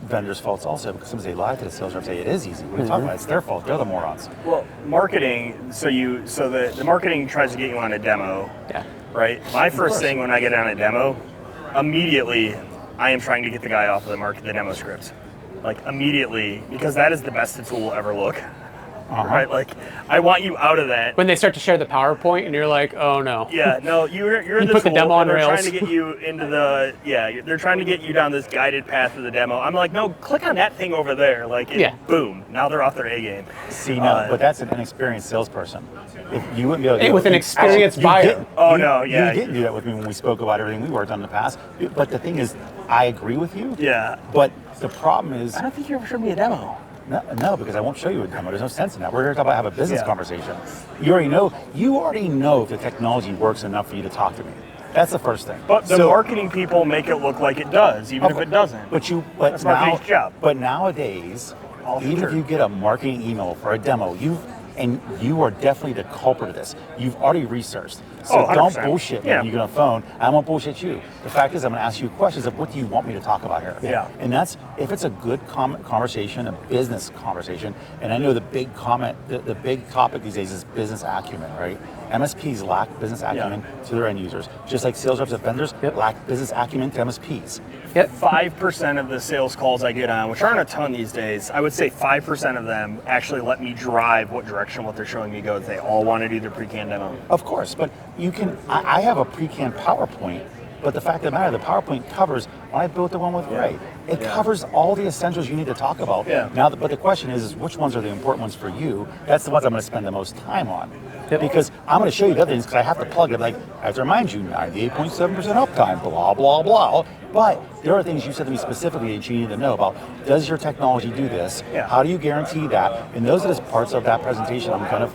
[SPEAKER 3] vendors' faults also because sometimes they lie to the sales rep, say it is easy. What are you talking about? It's their fault. They're the morons.
[SPEAKER 2] Well, marketing. So the marketing tries to get you on a demo.
[SPEAKER 1] Yeah.
[SPEAKER 2] Right. My first
[SPEAKER 3] course.
[SPEAKER 2] thing when I get on a demo, immediately I am trying to get the guy off of the demo script. Like immediately, because that is the best the tool will ever look. Right? Like I want you out of that.
[SPEAKER 1] When they start to share the PowerPoint and you're like, oh no.
[SPEAKER 2] Yeah, no, you're in the
[SPEAKER 1] put the
[SPEAKER 2] tool,
[SPEAKER 1] demo on
[SPEAKER 2] and they're
[SPEAKER 1] rails.
[SPEAKER 2] trying to get you into they're trying to get you down this guided path of the demo. I'm like, no, click on that thing over there. Like, boom, now they're off their A game.
[SPEAKER 3] See, no, but that's an inexperienced salesperson. If you wouldn't be able to do
[SPEAKER 1] With
[SPEAKER 3] it-
[SPEAKER 1] an experienced
[SPEAKER 3] Actually, you
[SPEAKER 1] buyer.
[SPEAKER 3] didn't.
[SPEAKER 2] Oh,
[SPEAKER 3] You-
[SPEAKER 2] no, yeah.
[SPEAKER 3] You didn't do that with me when we spoke about everything we worked on in the past. But the thing is, I agree with you.
[SPEAKER 2] Yeah.
[SPEAKER 3] But the problem is,
[SPEAKER 2] I don't think you ever showed me a demo.
[SPEAKER 3] no, because I won't show you a demo. There's no sense in that. We're here to talk about have a business
[SPEAKER 2] Yeah.
[SPEAKER 3] conversation. You already know if the technology works enough for you to talk to me. That's the first thing.
[SPEAKER 2] But the marketing people make it look like it does, even if it doesn't.
[SPEAKER 3] But
[SPEAKER 2] That's marketing's job.
[SPEAKER 3] But nowadays,
[SPEAKER 2] All
[SPEAKER 3] even
[SPEAKER 2] sure.
[SPEAKER 3] if you get a marketing email for a demo, you are definitely the culprit of this. You've already researched. So
[SPEAKER 2] Oh,
[SPEAKER 3] don't
[SPEAKER 2] 100%.
[SPEAKER 3] bullshit me
[SPEAKER 2] Yeah.
[SPEAKER 3] when you get on the phone. I won't bullshit you. The fact is, I'm going to ask you questions of what do you want me to talk about here.
[SPEAKER 2] Yeah.
[SPEAKER 3] And that's if it's a good conversation, a business conversation. And I know the big the big topic these days is business acumen, right? MSPs lack business acumen to their end users, just like sales reps and vendors lack business acumen to MSPs.
[SPEAKER 1] Yep.
[SPEAKER 2] 5% of the sales calls I get on, which aren't a ton these days, I would say 5% of them actually let me drive what direction what they're showing me goes. They all want to do their pre-can demo.
[SPEAKER 3] Of course, but you can. I have a pre-canned PowerPoint, but the fact of the matter, the PowerPoint covers. When I built the one with Ray, it covers all the essentials you need to talk about.
[SPEAKER 2] Yeah.
[SPEAKER 3] Now, but the question is which ones are the important ones for you? That's the ones I'm going to spend the most time on.
[SPEAKER 1] Yep.
[SPEAKER 3] Because I'm going to show you the other things because I have to plug it. Like I have to remind you, 98.7% uptime, blah blah blah. But there are things you said to me specifically that you need to know about. Does your technology do this?
[SPEAKER 2] Yeah.
[SPEAKER 3] How do you guarantee that? And those are the parts of that presentation I'm going to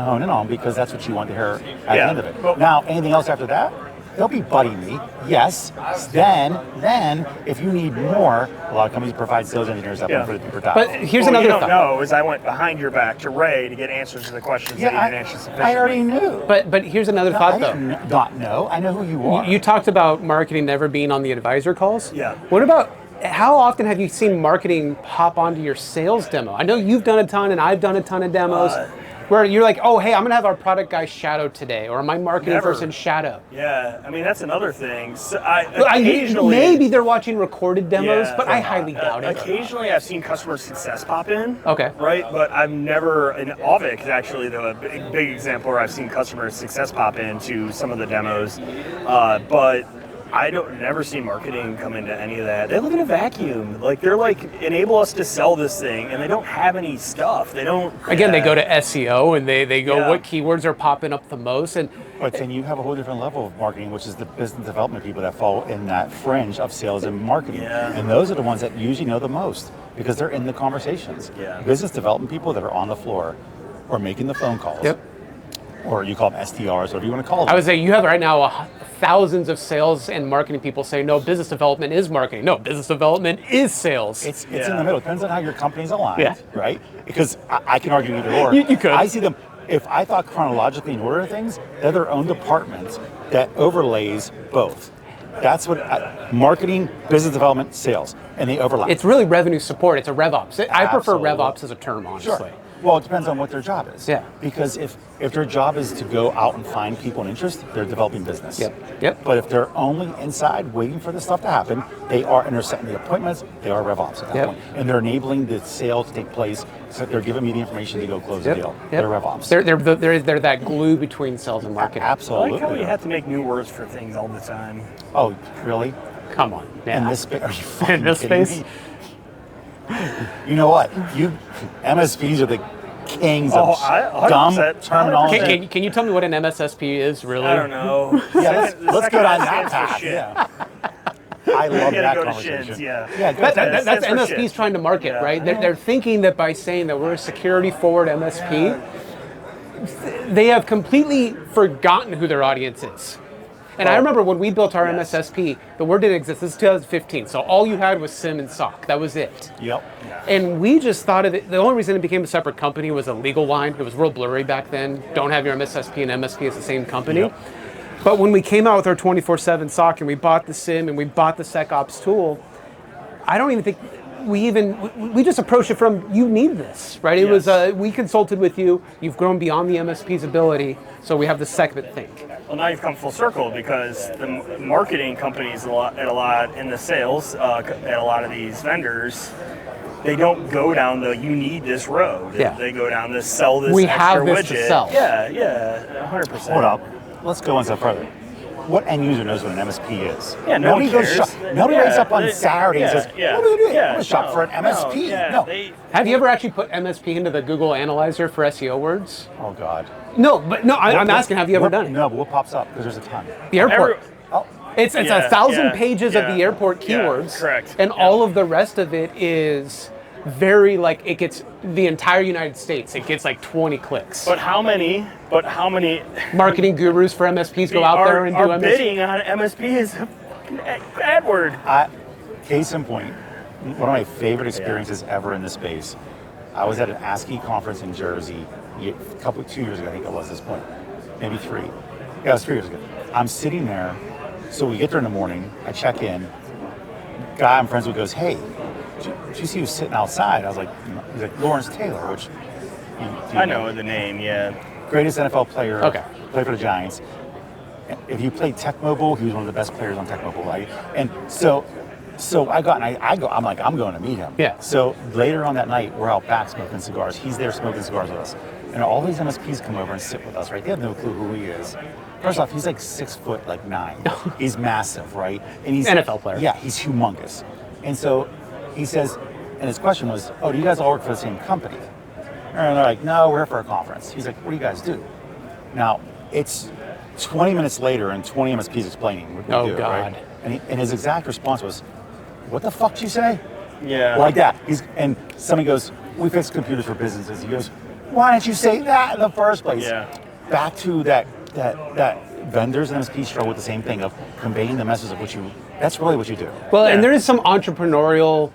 [SPEAKER 3] hone in on because that's what you want to hear at the end of it.
[SPEAKER 2] Well,
[SPEAKER 3] now, anything else after that? They'll be buddying me. Yes. Then, if you need more, a lot of companies provide sales engineers up for the top.
[SPEAKER 1] But here's
[SPEAKER 2] What
[SPEAKER 1] another
[SPEAKER 2] you don't
[SPEAKER 1] thought.
[SPEAKER 2] know is I went behind your back to Ray to get answers to the questions that you didn't answer sufficiently.
[SPEAKER 3] I already knew.
[SPEAKER 1] But here's another thought
[SPEAKER 3] I
[SPEAKER 1] though.
[SPEAKER 3] did not know. I know who you are.
[SPEAKER 1] You talked about marketing never being on the advisor calls.
[SPEAKER 2] Yeah.
[SPEAKER 1] What about how often have you seen marketing pop onto your sales demo? I know you've done a ton and I've done a ton of demos where you're like, oh, hey, I'm going to have our product guy shadow today or my marketing
[SPEAKER 2] Never.
[SPEAKER 1] person shadow.
[SPEAKER 2] Yeah, I mean, that's another thing. So
[SPEAKER 1] Maybe they're watching recorded demos,
[SPEAKER 2] Yeah.
[SPEAKER 1] but I highly doubt it.
[SPEAKER 2] Occasionally, I've seen customer success pop in.
[SPEAKER 1] Okay.
[SPEAKER 2] Right, but I've never, and Auvik is actually the big example where I've seen customer success pop into some of the demos. But I don't never see marketing come into any of that. They live in a vacuum. Like they're like enable us to sell this thing, and they don't have any stuff. They don't.
[SPEAKER 1] Again, they go to SEO and they go
[SPEAKER 2] Yeah.
[SPEAKER 1] what keywords are popping up the most, and
[SPEAKER 3] But then you have a whole different level of marketing, which is the business development people that fall in that fringe of sales and marketing.
[SPEAKER 2] Yeah.
[SPEAKER 3] And those are the ones that usually know the most because they're in the conversations.
[SPEAKER 2] Yeah.
[SPEAKER 3] Business development people that are on the floor or making the phone calls.
[SPEAKER 1] Yep.
[SPEAKER 3] Or you call them SDRs, whatever you want to call them.
[SPEAKER 1] I would say you have right now thousands of sales and marketing people say, no, business development is marketing. No, business development is sales.
[SPEAKER 3] It's in
[SPEAKER 2] Yeah.
[SPEAKER 3] the middle. It depends on how your company's aligned,
[SPEAKER 1] Yeah.
[SPEAKER 3] right? Because I can argue either or.
[SPEAKER 1] You could.
[SPEAKER 3] I see them, if I thought chronologically in order of things, they're their own department that overlays both. That's what marketing, business development, sales, and they overlap.
[SPEAKER 1] It's really revenue support. It's a RevOps. I prefer
[SPEAKER 3] Absolutely.
[SPEAKER 1] RevOps as a term, honestly.
[SPEAKER 3] Sure. Well, it depends on what their job is.
[SPEAKER 1] Yeah.
[SPEAKER 3] Because if their job is to go out and find people and interest, they're developing business.
[SPEAKER 1] Yep.
[SPEAKER 3] But if they're only inside waiting for this stuff to happen, and they're setting the appointments, they are RevOps at that
[SPEAKER 1] Yep.
[SPEAKER 3] point. And they're enabling the sale to take place, so they're giving me the information to go close the deal.
[SPEAKER 1] Yep.
[SPEAKER 3] They're RevOps.
[SPEAKER 1] They're that glue between sales and marketing.
[SPEAKER 2] I
[SPEAKER 3] Absolutely.
[SPEAKER 2] like how you have to make new words for things all the time.
[SPEAKER 3] Oh, really?
[SPEAKER 1] Come on. Yeah.
[SPEAKER 3] In this space? Are you fucking
[SPEAKER 1] In this
[SPEAKER 3] kidding
[SPEAKER 1] space?
[SPEAKER 3] me? You know what? MSPs are the kings of
[SPEAKER 2] I-
[SPEAKER 3] dumb
[SPEAKER 2] 100%.
[SPEAKER 3] terminology.
[SPEAKER 1] Can you tell me what an MSSP is, really?
[SPEAKER 2] I don't know.
[SPEAKER 3] Yeah, let's go down that
[SPEAKER 2] stands for
[SPEAKER 3] path.
[SPEAKER 2] shit.
[SPEAKER 3] Yeah. I love
[SPEAKER 2] You gotta
[SPEAKER 3] that
[SPEAKER 2] go to
[SPEAKER 3] conversation.
[SPEAKER 2] shins, yeah.
[SPEAKER 3] Yeah, go
[SPEAKER 1] That's
[SPEAKER 3] ahead.
[SPEAKER 2] stands for
[SPEAKER 1] MSPs
[SPEAKER 2] shit.
[SPEAKER 1] trying to market,
[SPEAKER 2] Yeah.
[SPEAKER 1] right? They're thinking that by saying that we're a security forward MSP, they have completely forgotten who their audience is. And I remember when we built our
[SPEAKER 2] Yes.
[SPEAKER 1] MSSP, the word didn't exist. This is 2015, so all you had was SIM and SOC. That was it.
[SPEAKER 3] Yep.
[SPEAKER 1] And we just thought of it, the only reason it became a separate company was a legal line. It was real blurry back then. Don't have your MSSP and MSP as the same company.
[SPEAKER 3] Yep.
[SPEAKER 1] But when we came out with our 24/7 SOC and we bought the SIM and we bought the SecOps tool, I don't even think we just approached it from, you need this, right? It was,
[SPEAKER 2] Yes.
[SPEAKER 1] we consulted with you, you've grown beyond the MSP's ability, so we have the second think.
[SPEAKER 2] Well, now you've come full circle because the marketing companies a lot in the sales at a lot of these vendors, they don't go down the you need this road.
[SPEAKER 1] Yeah.
[SPEAKER 2] They go down this sell this
[SPEAKER 1] We
[SPEAKER 2] extra
[SPEAKER 1] have this to
[SPEAKER 2] widget.
[SPEAKER 1] sell.
[SPEAKER 2] Yeah, 100%.
[SPEAKER 3] Hold up. Let's go one step further. What end user knows what an MSP is?
[SPEAKER 2] Yeah, no one cares.
[SPEAKER 3] Nobody
[SPEAKER 2] Yeah,
[SPEAKER 3] wakes up on
[SPEAKER 2] they-
[SPEAKER 3] Saturday and
[SPEAKER 2] yeah,
[SPEAKER 3] says,
[SPEAKER 2] yeah,
[SPEAKER 3] what are we doing?
[SPEAKER 2] yeah,
[SPEAKER 3] I'm going to shop
[SPEAKER 2] no,
[SPEAKER 3] for an MSP.
[SPEAKER 2] No,
[SPEAKER 3] No.
[SPEAKER 1] Have you ever actually put MSP into the Google Analyzer for SEO words?
[SPEAKER 3] Oh, God.
[SPEAKER 1] No, but no, I'm asking, have you ever done it?
[SPEAKER 3] No, but what pops up? Because there's a ton.
[SPEAKER 1] The airport.
[SPEAKER 3] Oh,
[SPEAKER 1] It's
[SPEAKER 2] Yeah,
[SPEAKER 1] 1,000
[SPEAKER 2] yeah,
[SPEAKER 1] pages of
[SPEAKER 2] yeah,
[SPEAKER 1] the airport
[SPEAKER 2] yeah,
[SPEAKER 1] keywords.
[SPEAKER 2] correct,
[SPEAKER 1] And
[SPEAKER 2] yeah.
[SPEAKER 1] all of the rest of it is very it gets the entire United States. It gets like 20 clicks.
[SPEAKER 2] But how many
[SPEAKER 1] Marketing gurus for MSPs go out there and do
[SPEAKER 2] are
[SPEAKER 1] MSP.
[SPEAKER 2] bidding on MSP is a fucking AdWord.
[SPEAKER 3] Case in point, one of my favorite experiences ever in this space. I was at an ASCII conference in Jersey 2 years ago, I think it was at this point, maybe 3. Yeah, it was 3 years ago. I'm sitting there, so we get there in the morning, I check in, guy I'm friends with goes, hey, did you see who's sitting outside? I was like, he's like, Lawrence Taylor, which
[SPEAKER 2] I know the name, yeah.
[SPEAKER 3] greatest NFL player,
[SPEAKER 1] Okay.
[SPEAKER 3] played for the Giants. If you played Tech Mobile, he was one of the best players on Tech Mobile, right? And so I go, I'm like, I'm going to meet him.
[SPEAKER 1] Yeah.
[SPEAKER 3] So later on that night, we're out back smoking cigars. He's there smoking cigars with us. And all these MSPs come over and sit with us, right? They have no clue who he is. First off, he's like 6'9". He's massive, right? And he's
[SPEAKER 1] NFL player.
[SPEAKER 3] Yeah, he's humongous. And so he says, and his question was, oh, do you guys all work for the same company? And they're like, no, we're here for a conference. He's like, what do you guys do? Now, it's 20 minutes later and 20 MSPs explaining what we
[SPEAKER 1] Oh,
[SPEAKER 3] do,
[SPEAKER 1] God.
[SPEAKER 3] right? And his exact response was, what the fuck did you say?
[SPEAKER 2] Yeah.
[SPEAKER 3] Like that. And somebody goes, we fix computers for businesses. He goes, why didn't you say that in the first place?
[SPEAKER 2] Yeah.
[SPEAKER 3] Back to that vendors and MSPs struggle with the same thing of conveying the message of that's really what you do.
[SPEAKER 1] Well,
[SPEAKER 2] Yeah.
[SPEAKER 1] and there is some entrepreneurial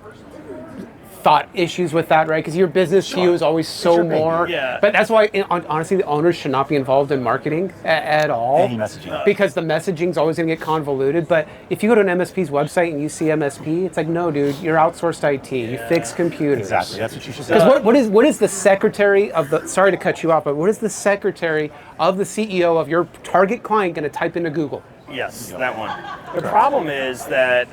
[SPEAKER 1] thought issues with that, right? Because your business to you is always so
[SPEAKER 3] your baby.
[SPEAKER 1] more.
[SPEAKER 2] Yeah.
[SPEAKER 1] But that's why, honestly, the owners should not be involved in marketing at all.
[SPEAKER 3] Any messaging.
[SPEAKER 1] Because the messaging's always going to get convoluted. But if you go to an MSP's website and you see MSP, it's like, no, dude, you're outsourced IT. You fix computers.
[SPEAKER 3] Exactly. That's what you should say.
[SPEAKER 1] Because what is the secretary of the, sorry to cut you off, but what is the secretary of the CEO of your target client going to type into Google?
[SPEAKER 2] Yes, that one. The problem is that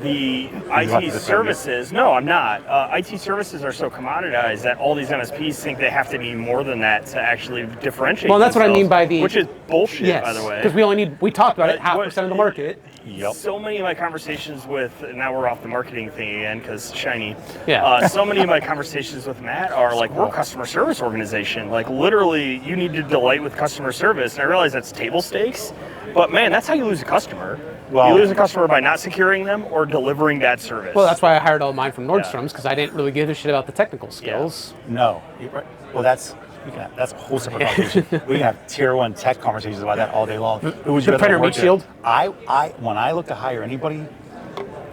[SPEAKER 2] the
[SPEAKER 3] have to
[SPEAKER 2] IT
[SPEAKER 3] defend
[SPEAKER 2] services, no, I'm not. IT services are so commoditized that all these MSPs think they have to be more than that to actually differentiate
[SPEAKER 1] Well, that's what I mean
[SPEAKER 2] themselves,
[SPEAKER 1] by the...
[SPEAKER 2] which is bullshit,
[SPEAKER 1] Yes,
[SPEAKER 2] by the way.
[SPEAKER 1] because we talked about it,
[SPEAKER 2] What-
[SPEAKER 1] 0.5% of the market.
[SPEAKER 3] Yep.
[SPEAKER 2] So many of my conversations with, and now we're off the marketing thing again because shiny.
[SPEAKER 1] Yeah.
[SPEAKER 2] So many of my conversations with Matt are like, we're a customer service organization. Like literally, you need to delight with customer service. And I realize that's table stakes, but man, that's how you lose a customer.
[SPEAKER 3] Well,
[SPEAKER 2] you lose a customer by not securing them or delivering bad service.
[SPEAKER 1] Well, that's why I hired all mine from Nordstrom's, because I didn't really give a shit about the technical skills.
[SPEAKER 3] No. Right. Well, that's a whole separate conversation. We can have tier 1 tech conversations about that all day long. Who would you
[SPEAKER 1] The printer meat shield?
[SPEAKER 3] When I look to hire anybody,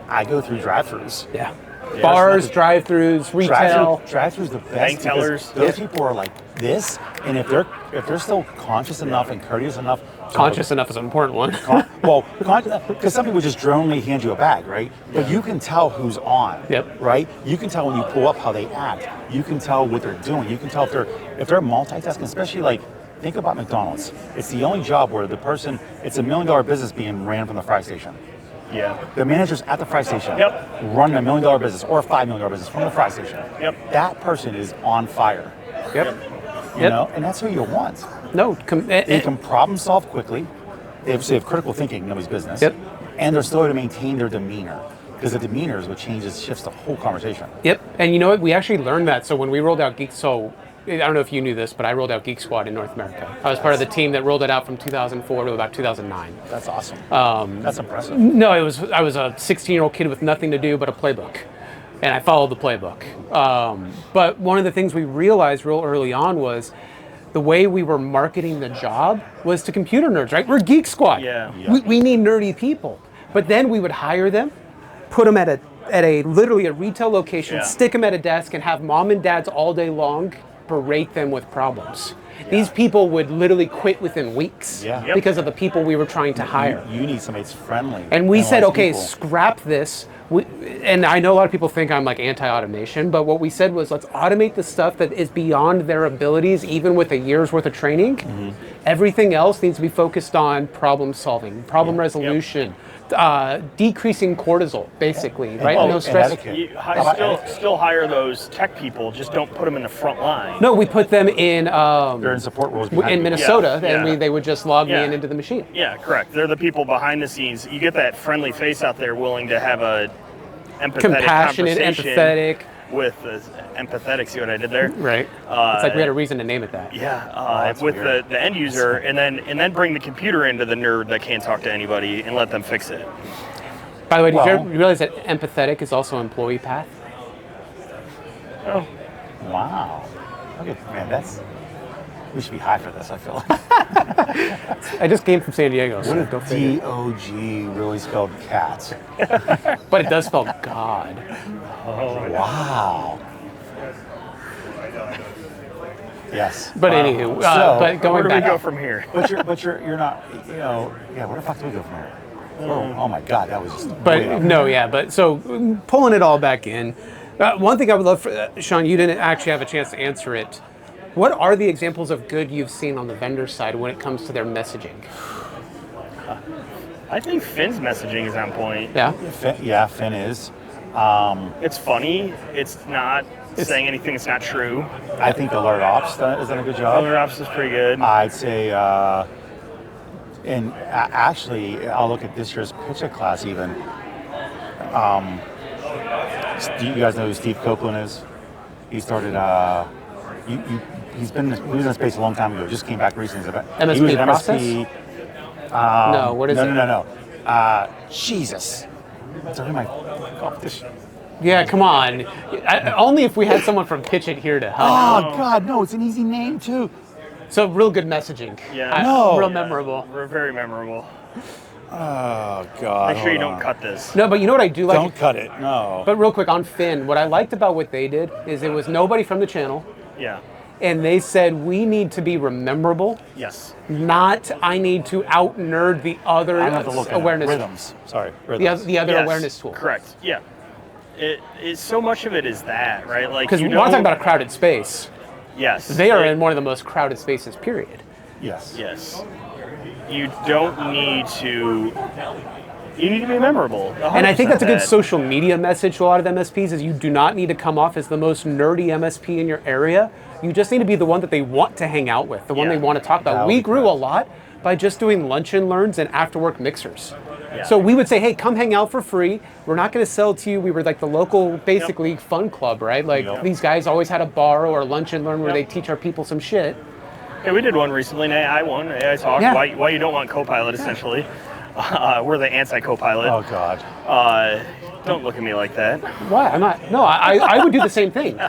[SPEAKER 3] I go through drive-thrus.
[SPEAKER 1] Yeah. Bars, drive-throughs, retail.
[SPEAKER 3] Drive-throughs the best.
[SPEAKER 2] Bank tellers.
[SPEAKER 3] Those people are like this, and if they're still conscious enough and courteous enough.
[SPEAKER 1] Conscious enough is an important one.
[SPEAKER 3] Because some people just dronely hand you a bag, right? But you can tell who's on.
[SPEAKER 1] Yep.
[SPEAKER 3] Right? You can tell when you pull up how they act. You can tell what they're doing. You can tell if they're multitasking, especially like, think about McDonald's. It's the only job where it's $1 million business being ran from the fry station.
[SPEAKER 2] Yeah.
[SPEAKER 3] The manager's at the fry station, running $1 million business or a $5 million business from the fry station.
[SPEAKER 2] Yep.
[SPEAKER 3] That person is on fire.
[SPEAKER 1] Yep.
[SPEAKER 3] You know, and that's who you want.
[SPEAKER 1] No.
[SPEAKER 3] They can problem solve quickly. They have critical thinking, nobody's business.
[SPEAKER 1] Yep.
[SPEAKER 3] And they're still able to maintain their demeanor. Because the demeanor is what shifts the whole conversation.
[SPEAKER 1] Yep. And you know what? We actually learned that. So when we rolled out I don't know if you knew this, but I rolled out Geek Squad in North America. I was part of the team that rolled it out from 2004 to about 2009.
[SPEAKER 3] That's awesome. That's impressive.
[SPEAKER 1] No, I was a 16-year-old kid with nothing to do but a playbook. And I followed the playbook. But one of the things we realized real early on was the way we were marketing the job was to computer nerds, right? We're Geek Squad.
[SPEAKER 2] Yeah.
[SPEAKER 1] We need nerdy people. But then we would hire them, put them at literally a retail location, stick them at a desk, and have mom and dads all day long berate them with problems. These people would literally quit within weeks because of the people we were trying to hire.
[SPEAKER 3] You need somebody that's friendly.
[SPEAKER 1] And we said, okay,
[SPEAKER 3] people.
[SPEAKER 1] scrap this. And I know a lot of people think I'm like anti-automation, but what we said was, let's automate the stuff that is beyond their abilities, even with a year's worth of training. Mm-hmm. Everything else needs to be focused on problem solving, problem resolution, decreasing cortisol, basically, right? No stress.
[SPEAKER 2] You still hire those tech people, just don't put them in the front line.
[SPEAKER 1] No, we put them in
[SPEAKER 3] they're in support roles
[SPEAKER 1] in Minnesota, and they would just log me into the machine.
[SPEAKER 2] Yeah, correct. They're the people behind the scenes. You get that friendly face out there willing to have a
[SPEAKER 1] compassionate, empathetic.
[SPEAKER 2] With empathetic, see what I did there?
[SPEAKER 1] Right. It's like we had a reason to name it that.
[SPEAKER 2] Yeah, with the end user, and then bring the computer into the nerd that can't talk to anybody and let them fix it.
[SPEAKER 1] By the way, did you realize that empathetic is also employee path?
[SPEAKER 2] Oh.
[SPEAKER 3] Wow. Okay, man, we should be high for this, I feel like.
[SPEAKER 1] I just came from San Diego, so
[SPEAKER 3] what if D-O-G really spelled cat?
[SPEAKER 1] But it does spell God.
[SPEAKER 3] Oh, wow. Yes.
[SPEAKER 1] But anywho, but going
[SPEAKER 2] where do
[SPEAKER 1] back,
[SPEAKER 2] we go from here?
[SPEAKER 3] But you're not, where the fuck do we go from here? Oh my God, that was just.
[SPEAKER 1] But so pulling it all back in, one thing I would love for, Sean, you didn't actually have a chance to answer it. What are the examples of good you've seen on the vendor side when it comes to their messaging?
[SPEAKER 2] I think Finn's messaging is on point.
[SPEAKER 3] Yeah, Finn is.
[SPEAKER 2] It's funny. It's not saying anything that's not true.
[SPEAKER 3] I think Alert Ops has done a good job.
[SPEAKER 2] Alert Ops is pretty good.
[SPEAKER 3] I'd say, and actually, I'll look at this year's pitch class even. You guys know who Steve Copeland is? He started, he's been in the space a long time ago, just came back recently.
[SPEAKER 1] MSP
[SPEAKER 3] he was an
[SPEAKER 1] process?
[SPEAKER 3] MSP.
[SPEAKER 1] No, what is it?
[SPEAKER 3] No. Jesus. Sorry, my competition.
[SPEAKER 1] Yeah, come on. Only if we had someone from Pitch It here to help.
[SPEAKER 3] Oh, God, no, it's an easy name, too.
[SPEAKER 1] So real good messaging.
[SPEAKER 2] Yeah.
[SPEAKER 1] Real memorable.
[SPEAKER 2] We're very memorable.
[SPEAKER 3] Oh, God.
[SPEAKER 2] Make sure you don't cut this.
[SPEAKER 1] No, but you know what I do like?
[SPEAKER 3] Don't cut it, no.
[SPEAKER 1] But real quick, on Finn, what I liked about what they did is it was nobody from the channel.
[SPEAKER 2] Yeah.
[SPEAKER 1] And they said, we need to be rememberable.
[SPEAKER 2] Yes.
[SPEAKER 1] Not, I need to out-nerd the other
[SPEAKER 3] I have to look at
[SPEAKER 1] awareness.
[SPEAKER 3] Rhythms. Sorry, rhythms.
[SPEAKER 1] The other awareness tool.
[SPEAKER 2] Correct. Yeah. So much of it is that, right? Like,
[SPEAKER 1] because we want to talk about a crowded space.
[SPEAKER 2] Yes.
[SPEAKER 1] They are in one of the most crowded spaces, period.
[SPEAKER 3] Yes.
[SPEAKER 2] Yes. You don't need to. You need to be memorable.
[SPEAKER 1] And I think that's a good social media message to a lot of MSPs is you do not need to come off as the most nerdy MSP in your area. You just need to be the one that they want to hang out with, the one they want to talk about. We grew a lot by just doing lunch and learns and after work mixers.
[SPEAKER 2] Yeah.
[SPEAKER 1] So we would say, hey, come hang out for free. We're not going to sell to you. We were like the local, basically, fun club, right? Like these guys always had a bar or a lunch and learn where they teach our people some shit.
[SPEAKER 2] Yeah, we did one recently, and I won. I talked why you don't want Copilot, essentially. We're the anti-Copilot.
[SPEAKER 3] Oh, God.
[SPEAKER 2] Don't look at me like that.
[SPEAKER 1] Why? I'm not. No, I would do the same thing.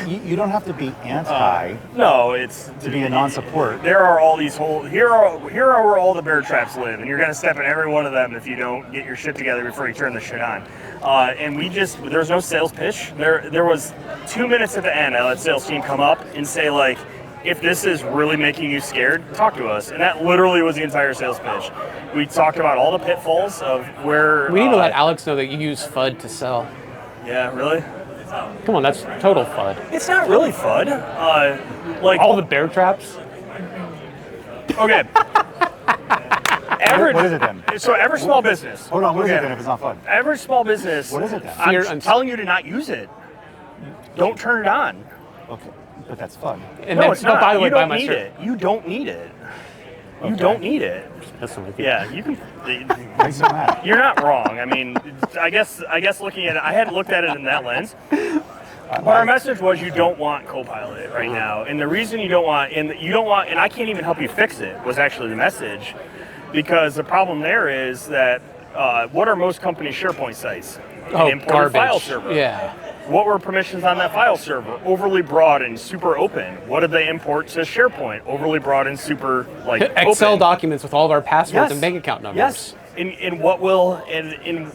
[SPEAKER 3] You don't have to be anti
[SPEAKER 2] No, it's
[SPEAKER 3] to be a non-support.
[SPEAKER 2] There are all these here are where all the bear traps live, and you're gonna step in every one of them if you don't get your shit together before you turn the shit on. And there's no sales pitch. There was 2 minutes at the end. I let sales team come up and say, like, if this is really making you scared, talk to us. And that literally was the entire sales pitch. We talked about all the pitfalls of where
[SPEAKER 1] We need to let Alex know that you use FUD to sell.
[SPEAKER 2] Yeah, really?
[SPEAKER 1] Come on, that's total FUD.
[SPEAKER 2] It's not really FUD. Like
[SPEAKER 1] all the bear traps.
[SPEAKER 2] Okay.
[SPEAKER 3] What is it then?
[SPEAKER 2] So every small business.
[SPEAKER 3] Hold on, what is it then if it's not fun?
[SPEAKER 2] Every small business.
[SPEAKER 3] What is it then?
[SPEAKER 2] I'm telling you to not use it. Don't turn it on.
[SPEAKER 3] Okay, but that's fun.
[SPEAKER 1] And
[SPEAKER 2] No,
[SPEAKER 1] then,
[SPEAKER 2] it's not.
[SPEAKER 1] by the way,
[SPEAKER 2] You
[SPEAKER 1] buy
[SPEAKER 2] don't
[SPEAKER 1] my
[SPEAKER 2] need
[SPEAKER 1] shirt.
[SPEAKER 2] it. You don't need it. You
[SPEAKER 3] Okay.
[SPEAKER 2] don't need it.
[SPEAKER 1] Listen with you.
[SPEAKER 2] Yeah, you can.
[SPEAKER 3] Why are you so mad?
[SPEAKER 2] You're not wrong. I mean, I guess looking at it, I hadn't looked at it in that lens. But our message was you don't want Copilot right now, and the reason you don't want, and I can't even help you fix it, was actually the message, because the problem there is that what are most companies' SharePoint sites? An imported
[SPEAKER 1] Garbage.
[SPEAKER 2] file server.
[SPEAKER 1] Yeah.
[SPEAKER 2] What were permissions on that file server? Overly broad and super open. What did they import to SharePoint? Overly broad and super
[SPEAKER 1] Excel
[SPEAKER 2] open.
[SPEAKER 1] documents with all of our passwords
[SPEAKER 2] Yes.
[SPEAKER 1] and bank account numbers.
[SPEAKER 2] Yes. In what will in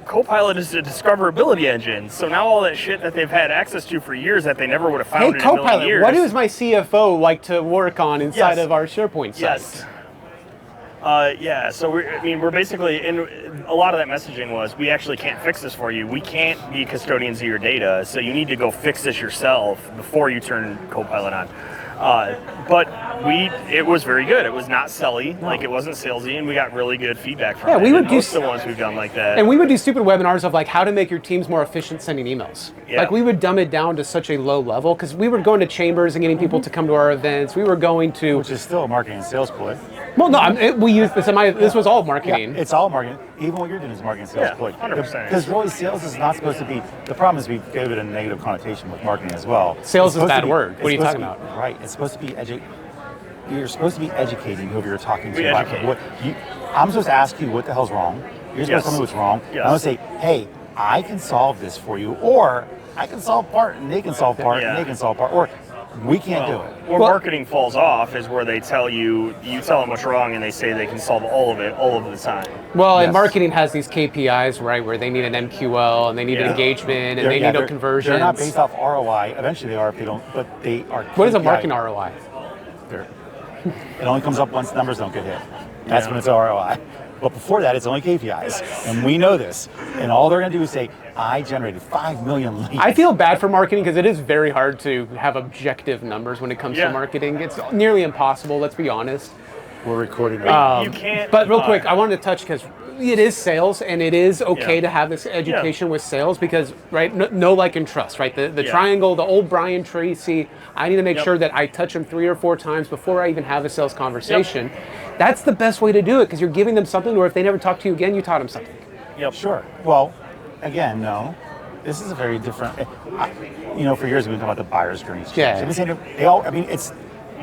[SPEAKER 2] Copilot is a discoverability engine. So now all that shit that they've had access to for years that they never would have found
[SPEAKER 1] Hey,
[SPEAKER 2] in a million
[SPEAKER 1] Copilot,
[SPEAKER 2] years.
[SPEAKER 1] what does my CFO like to work on inside
[SPEAKER 2] Yes.
[SPEAKER 1] of our SharePoint site?
[SPEAKER 2] Yes. So we're basically, and a lot of that messaging was, we actually can't fix this for you. We can't be custodians of your data, so you need to go fix this yourself before you turn Copilot on. But it was very good. It was not selly, like it wasn't salesy, and we got really good feedback from it.
[SPEAKER 1] we would
[SPEAKER 2] And
[SPEAKER 1] do
[SPEAKER 2] most of the ones we've done like that.
[SPEAKER 1] And we would do stupid webinars of like how to make your teams more efficient sending emails.
[SPEAKER 2] Yeah.
[SPEAKER 1] Like we would dumb it down to such a low level because we were going to chambers and getting people to come to our events. We were going to,
[SPEAKER 3] Which is still a marketing and sales ploy.
[SPEAKER 1] well, no, we used this. This was all marketing.
[SPEAKER 3] It's all marketing. Even what you're doing is marketing and sales
[SPEAKER 2] Yeah,
[SPEAKER 3] ploy.
[SPEAKER 2] 100%.
[SPEAKER 3] Because really, sales is not supposed to be. The problem is we gave it a negative connotation with marketing as well.
[SPEAKER 1] Sales is a
[SPEAKER 3] It's supposed
[SPEAKER 1] bad
[SPEAKER 3] to be-
[SPEAKER 1] word. What are you
[SPEAKER 3] it's
[SPEAKER 1] talking
[SPEAKER 3] supposed to be-
[SPEAKER 1] about?
[SPEAKER 3] Right. It's supposed to be You're supposed to be educating whoever you're talking to.
[SPEAKER 2] We
[SPEAKER 3] about
[SPEAKER 2] educate.
[SPEAKER 3] I'm supposed to ask you what the hell's wrong. You're supposed
[SPEAKER 2] Yes.
[SPEAKER 3] to tell me what's wrong.
[SPEAKER 2] Yes.
[SPEAKER 3] I'm going to say, hey, I can solve this for you, or I can solve part, and they can solve part,
[SPEAKER 2] Yeah.
[SPEAKER 3] and they can solve part, or we can't do it.
[SPEAKER 2] Where marketing falls off is where they tell you tell them what's wrong, and they say they can solve all of it all of the time.
[SPEAKER 1] Well, and
[SPEAKER 3] Yes.
[SPEAKER 1] marketing has these KPIs, right, where they need an MQL and they need an
[SPEAKER 2] Yeah.
[SPEAKER 1] engagement and they need no conversions.
[SPEAKER 3] They're not based off ROI. Eventually they are if they don't, but they are.
[SPEAKER 1] What is a
[SPEAKER 3] KPI.
[SPEAKER 1] marketing ROI?
[SPEAKER 3] It only comes up once numbers don't get hit. That's when it's ROI. But before that, it's only KPIs. And we know this. And all they're going to do is say, I generated 5 million leads.
[SPEAKER 1] I feel bad for marketing because it is very hard to have objective numbers when it comes to marketing. It's nearly impossible, let's be honest.
[SPEAKER 3] We're recording.
[SPEAKER 2] You can't.
[SPEAKER 1] But real quick, I wanted to touch because it is sales and it is okay
[SPEAKER 2] Yeah.
[SPEAKER 1] to have this education with sales because, right, know, like, and trust, right? The triangle, the old Brian Tracy, I need to make sure that I touch them 3 or 4 times before I even have a sales conversation. That's the best way to do it because you're giving them something where if they never talk to you again, you taught them something.
[SPEAKER 2] Yep.
[SPEAKER 3] Sure. Well, again, no. This is a very different. For years we've been talking about the buyer's journey.
[SPEAKER 1] Yeah.
[SPEAKER 3] They've been saying they all. I mean, it's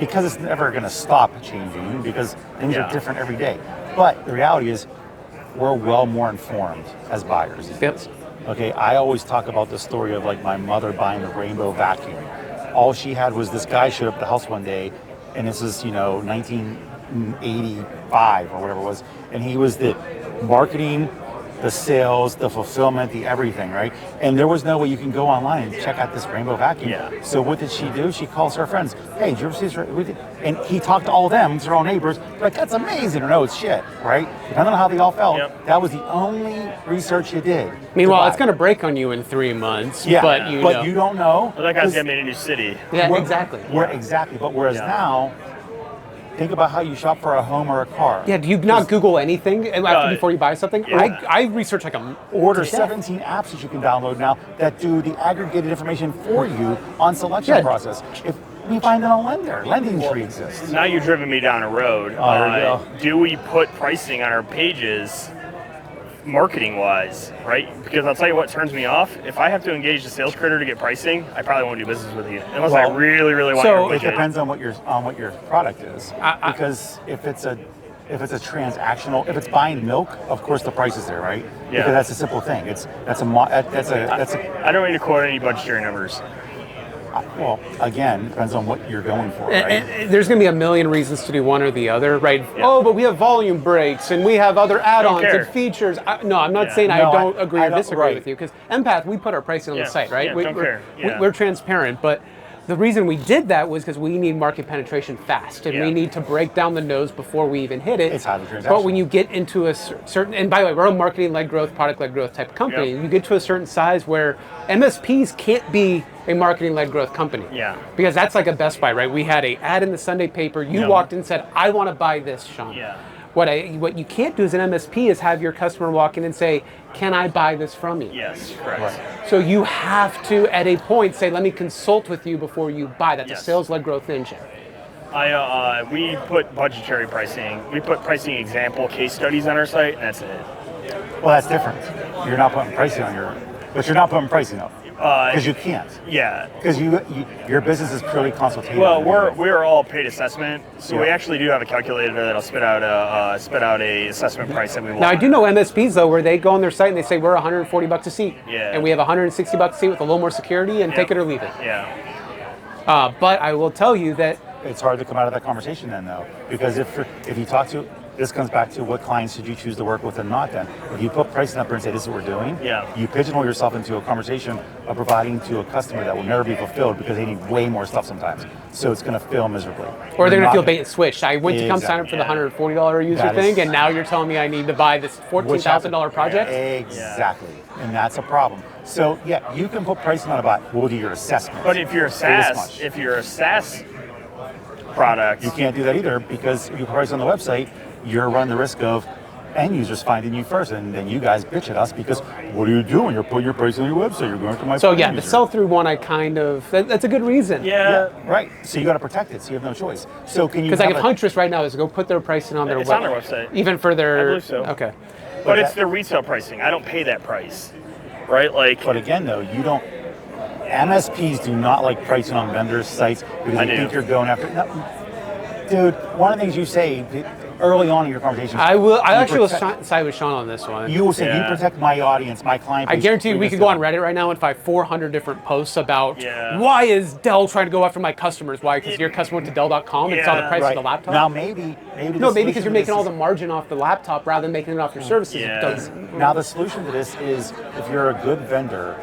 [SPEAKER 3] because it's never going to stop changing because things are different every day. But the reality is, we're well more informed as buyers.
[SPEAKER 1] Yep.
[SPEAKER 3] Okay. I always talk about the story of like my mother buying the rainbow vacuum. All she had was this guy showed up at the house one day, and this is 1985 or whatever it was, and he was the marketing, the sales, the fulfillment, the everything, right? And there was no way you can go online and check out this rainbow vacuum.
[SPEAKER 2] Yeah.
[SPEAKER 3] So what did she do? She calls her friends. Hey, did you ever see this? And he talked to all of them, their own neighbors. They're like, that's amazing. Or no, it's shit, right? Depending on how they all felt, that was the only research you did.
[SPEAKER 1] Meanwhile, it's going to break on you in 3 months.
[SPEAKER 3] Yeah,
[SPEAKER 1] But you know.
[SPEAKER 3] you don't know.
[SPEAKER 2] Well, that guy's got me in a new city.
[SPEAKER 1] Yeah, exactly.
[SPEAKER 3] Exactly. But whereas now, think about how you shop for a home or a car.
[SPEAKER 1] Yeah, do you not Google anything before you buy something?
[SPEAKER 2] Yeah.
[SPEAKER 1] I research like a
[SPEAKER 3] Order
[SPEAKER 1] to death.
[SPEAKER 3] 17 apps that you can download now that do the aggregated information for you on selection process. We find it on Lender. Lending Tree exists.
[SPEAKER 2] Now you've driven me down a road.
[SPEAKER 3] There you go.
[SPEAKER 2] Do we put pricing on our pages marketing-wise, right? Because I'll tell you what turns me off. If I have to engage the sales critter to get pricing, I probably won't do business with you unless I really, really want your
[SPEAKER 3] It depends on what your product is. Because if it's a transactional, if it's buying milk, of course the price is there, right?
[SPEAKER 2] Yeah.
[SPEAKER 3] Because that's a simple thing.
[SPEAKER 2] I don't need to quote any budgetary numbers.
[SPEAKER 3] Well, again, depends on what you're going for, right?
[SPEAKER 1] And there's going to be a million reasons to do one or the other, right?
[SPEAKER 2] Yeah.
[SPEAKER 1] Oh, but we have volume breaks and we have other add-ons
[SPEAKER 2] care.
[SPEAKER 1] and features. No, I'm not saying I don't agree or disagree with you, because Empath, we put our pricing on the site, right?
[SPEAKER 2] Yeah, don't care. Yeah.
[SPEAKER 1] We're transparent, but the reason we did that was because we need market penetration fast, and we need to break down the nose before we even hit it.
[SPEAKER 3] It's highly transactional.
[SPEAKER 1] But when you get into a certain, and by the way, we're a marketing-led growth, product-led growth type of company.
[SPEAKER 2] Yep.
[SPEAKER 1] You get to a certain size where MSPs can't be a marketing-led growth company.
[SPEAKER 2] Yeah.
[SPEAKER 1] Because that's like a Best Buy, right? We had an ad in the Sunday paper. You walked in and said, I want to buy this, Sean.
[SPEAKER 2] Yeah.
[SPEAKER 1] What you can't do as an MSP is have your customer walk in and say, can I buy this from you?
[SPEAKER 2] Yes, correct.
[SPEAKER 3] Right.
[SPEAKER 1] So you have to, at a point, say, let me consult with you before you buy. That's a sales-led growth engine.
[SPEAKER 2] We put budgetary pricing. We put pricing example case studies on our site, and that's it.
[SPEAKER 3] Well, that's different. You're not putting pricing on but you're not putting pricing up. Because you can't.
[SPEAKER 2] Yeah.
[SPEAKER 3] Because your business is purely consultative.
[SPEAKER 2] Well, we're all paid assessment, so we actually do have a calculator that'll spit out a assessment price that we want.
[SPEAKER 1] Now I do know MSPs though, where they go on their site and they say we're $140 a seat,
[SPEAKER 2] Yeah.
[SPEAKER 1] and we have $160 a seat with a little more security, and take it or leave it.
[SPEAKER 2] Yeah.
[SPEAKER 1] But I will tell you that
[SPEAKER 3] it's hard to come out of that conversation then, though, because if you talk to, this comes back to what clients should you choose to work with and not. Then, if you put pricing up there and say this is what we're doing, you pigeonhole yourself into a conversation of providing to a customer that will never be fulfilled because they need way more stuff sometimes. So it's going to fail miserably.
[SPEAKER 1] Or they're going to feel bait and switch. I went to come sign up for the
[SPEAKER 2] Exactly.
[SPEAKER 1] $140 user thing, and now you're telling me I need to buy this $14,000 project?
[SPEAKER 3] Exactly. And that's a problem. So yeah, you can put pricing on a bot. We'll do your assessment.
[SPEAKER 2] But if you're a SaaS product,
[SPEAKER 3] you can't do that either, because if you price on the website, you're running the risk of end users finding you first, and then you guys bitch at us because what are you doing? You're putting your price on your website. You're going to my
[SPEAKER 1] So
[SPEAKER 3] end
[SPEAKER 1] yeah, the
[SPEAKER 3] user.
[SPEAKER 1] sell-through one, that's a good reason.
[SPEAKER 2] Yeah.
[SPEAKER 3] Right. So you got to protect it. So you have no choice. So can you?
[SPEAKER 1] Because like if Huntress right now is go put their pricing on their
[SPEAKER 2] It's on their website.
[SPEAKER 1] even for their.
[SPEAKER 2] I believe so.
[SPEAKER 1] Okay.
[SPEAKER 2] But it's their retail pricing. I don't pay that price, right? Like.
[SPEAKER 3] But again, though, you don't. MSPs do not like pricing on vendors' sites because they think you're going after. No, dude, one of the things you say early on in your conversation.
[SPEAKER 1] I actually will side with Sean on this one.
[SPEAKER 3] You will say, you protect my audience, my client base.
[SPEAKER 1] I guarantee you we could go on Reddit right now and find 400 different posts about why is Dell trying to go after my customers? Why? Because your customer went to Dell.com and saw the price of the laptop?
[SPEAKER 3] Now maybe
[SPEAKER 1] because you're making all the margin off the laptop rather than making it off your services.
[SPEAKER 2] Yeah.
[SPEAKER 3] Now the solution to this is if you're a good vendor,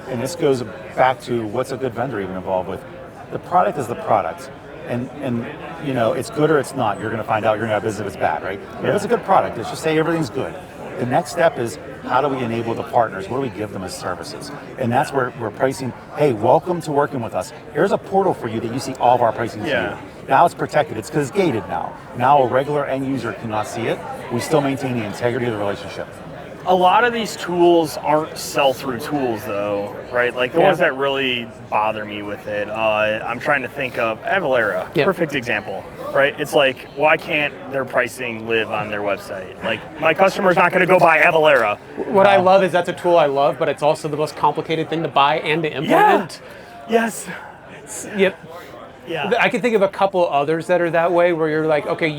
[SPEAKER 3] and this goes back to what's a good vendor even involved with, the product is the product. And you know, it's good or it's not. You're going to find out you're going to have business if it's bad, right? But if it's a good product, let's just say everything's good. The next step is how do we enable the partners? What do we give them as services? And that's where we're pricing. Hey, welcome to working with us. Here's a portal for you that you see all of our pricing. Now it's protected. It's because it's gated now. Now a regular end user cannot see it. We still maintain the integrity of the relationship.
[SPEAKER 2] A lot of these tools aren't sell-through tools, though, right? Like the ones that really bother me with it. I'm trying to think of Avalara, perfect example, right? It's like, why can't their pricing live on their website? Like, my customer's not going to go buy Avalara.
[SPEAKER 1] What I love is that's a tool I love, but it's also the most complicated thing to buy and to implement.
[SPEAKER 2] Yes.
[SPEAKER 1] Yep.
[SPEAKER 2] Yeah.
[SPEAKER 1] I can think of a couple others that are that way, where you're like, okay,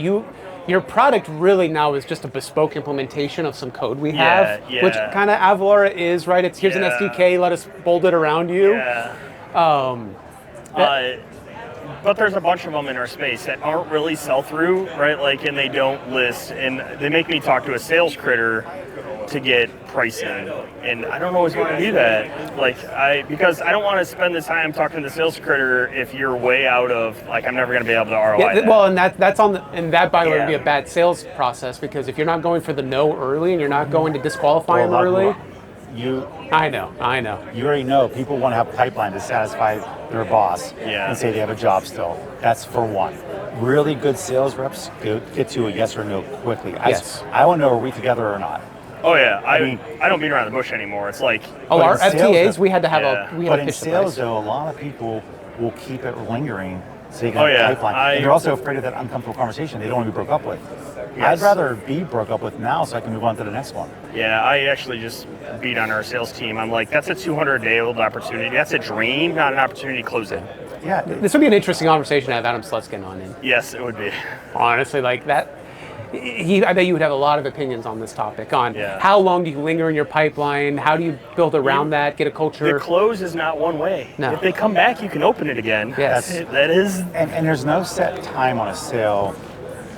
[SPEAKER 1] your product really now is just a bespoke implementation of some code we have, which kind of Avalara is, right? It's here's an SDK, let us bolt it around you.
[SPEAKER 2] But there's a bunch of them in our space that aren't really sell-through, right? Like, and they don't list, and they make me talk to a sales critter to get pricing, and I don't always want to do that. Like, because I don't want to spend the time talking to the sales critter if you're way out of, like, I'm never going to be able to ROI that.
[SPEAKER 1] Well, and that's on that by the way would be a bad sales process, because if you're not going for the no early and you're not going to disqualify them early. I know.
[SPEAKER 3] You already know people want to have a pipeline to satisfy their boss and say they have a job still. That's for one. Really good sales reps get to a yes or no quickly. I want to know, are we together or not?
[SPEAKER 2] Oh yeah, I don't beat around the bush anymore. It's like
[SPEAKER 1] our FTAs we had to have
[SPEAKER 3] but in sales though, a lot of people will keep it lingering so you can have a pipeline. And they're also afraid of that uncomfortable conversation they don't want to be broke up with. I'd rather be broke up with now so I can move on to the next one.
[SPEAKER 2] Yeah, I actually just beat on our sales team. I'm like, that's a 200-day-old opportunity. That's a dream, not an opportunity to close it.
[SPEAKER 3] Yeah.
[SPEAKER 1] This would be an interesting conversation to have Adam Slutskin on in.
[SPEAKER 2] Yes, it would be.
[SPEAKER 1] Honestly, like that. I bet you would have a lot of opinions on this topic, on how long do you linger in your pipeline, how do you build around that, get a culture.
[SPEAKER 2] The close is not one way.
[SPEAKER 1] No.
[SPEAKER 2] If they come back, you can open it again.
[SPEAKER 1] Yes.
[SPEAKER 2] That is.
[SPEAKER 3] And there's no set time on a sale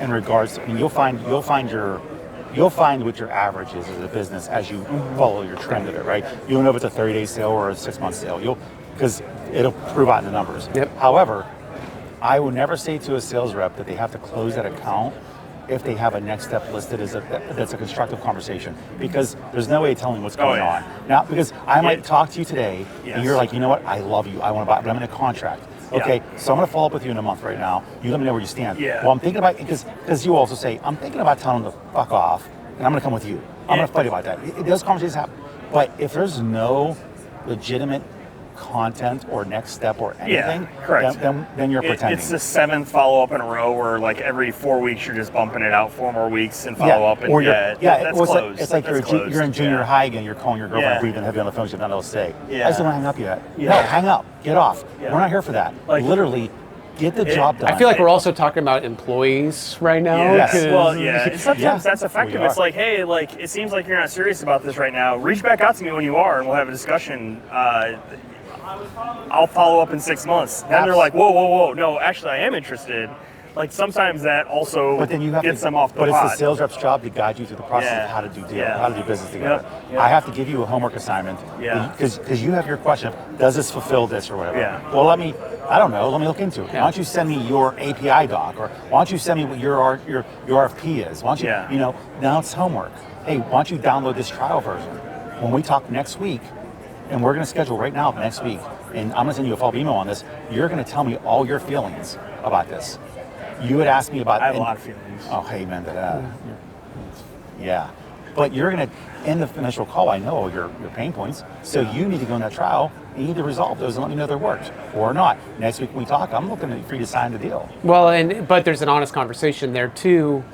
[SPEAKER 3] in regards to, I mean, you'll find what your average is as a business as you follow your trend of it, right? You'll know if it's a 30-day sale or a 6-month sale. Because it'll prove out in the numbers.
[SPEAKER 1] Yep.
[SPEAKER 3] However, I would never say to a sales rep that they have to close that account if they have a next step listed that's a constructive conversation, because there's no way of telling what's going on. Now, because I might talk to you today, and you're like, you know what, I love you, I want to buy, but I'm in a contract. Okay, so I'm going to follow up with you in a month right now. You let me know where you stand.
[SPEAKER 2] Yeah.
[SPEAKER 3] Well, I'm thinking about, because you also say, I'm thinking about telling them to fuck off, and I'm going to come with you. I'm going to fight about that. Those conversations happen. But if there's no legitimate content or next step or anything,
[SPEAKER 2] correct.
[SPEAKER 3] Then you're pretending.
[SPEAKER 2] It's the 7th follow-up in a row where like every 4 weeks you're just bumping it out 4 more weeks and follow up. And that's closed.
[SPEAKER 3] It's like you're in junior high again, you're calling your girlfriend breathing heavy on the phone, she's not able to say. I just don't want to hang up yet. No, hang up, get off. We're not here for that. Like, literally, get the job done.
[SPEAKER 1] I feel like we're also talking about employees right now.
[SPEAKER 3] Yes.
[SPEAKER 2] Well, sometimes that's effective. It's like, hey, like it seems like you're not serious about this right now. Reach back out to me when you are, and we'll have a discussion. I'll follow up in 6 months. Then they're like, whoa, no, actually I am interested. Like sometimes that also gets them off the pot.
[SPEAKER 3] But it's the sales rep's job to guide you through the process of how to do how to do business together. I have to give you a homework assignment because you have your question, does this fulfill this or whatever? Well, let me look into it. Why don't you send me your API doc, or why don't you send me what your RFP is? Why don't you, now it's homework. Hey, why don't you download this trial version? When we talk next week, and we're going to schedule right now next week, and I'm going to send you a follow-up email on this, you're going to tell me all your feelings about this. You would ask me about...
[SPEAKER 2] I have a lot of feelings.
[SPEAKER 3] Oh, hey, man, yeah. But you're going to, in the initial call, I know your pain points, so you need to go in that trial, and you need to resolve those and let me know if they worked or not. Next week when we talk, I'm looking for you to sign the deal.
[SPEAKER 1] Well, but there's an honest conversation there, too.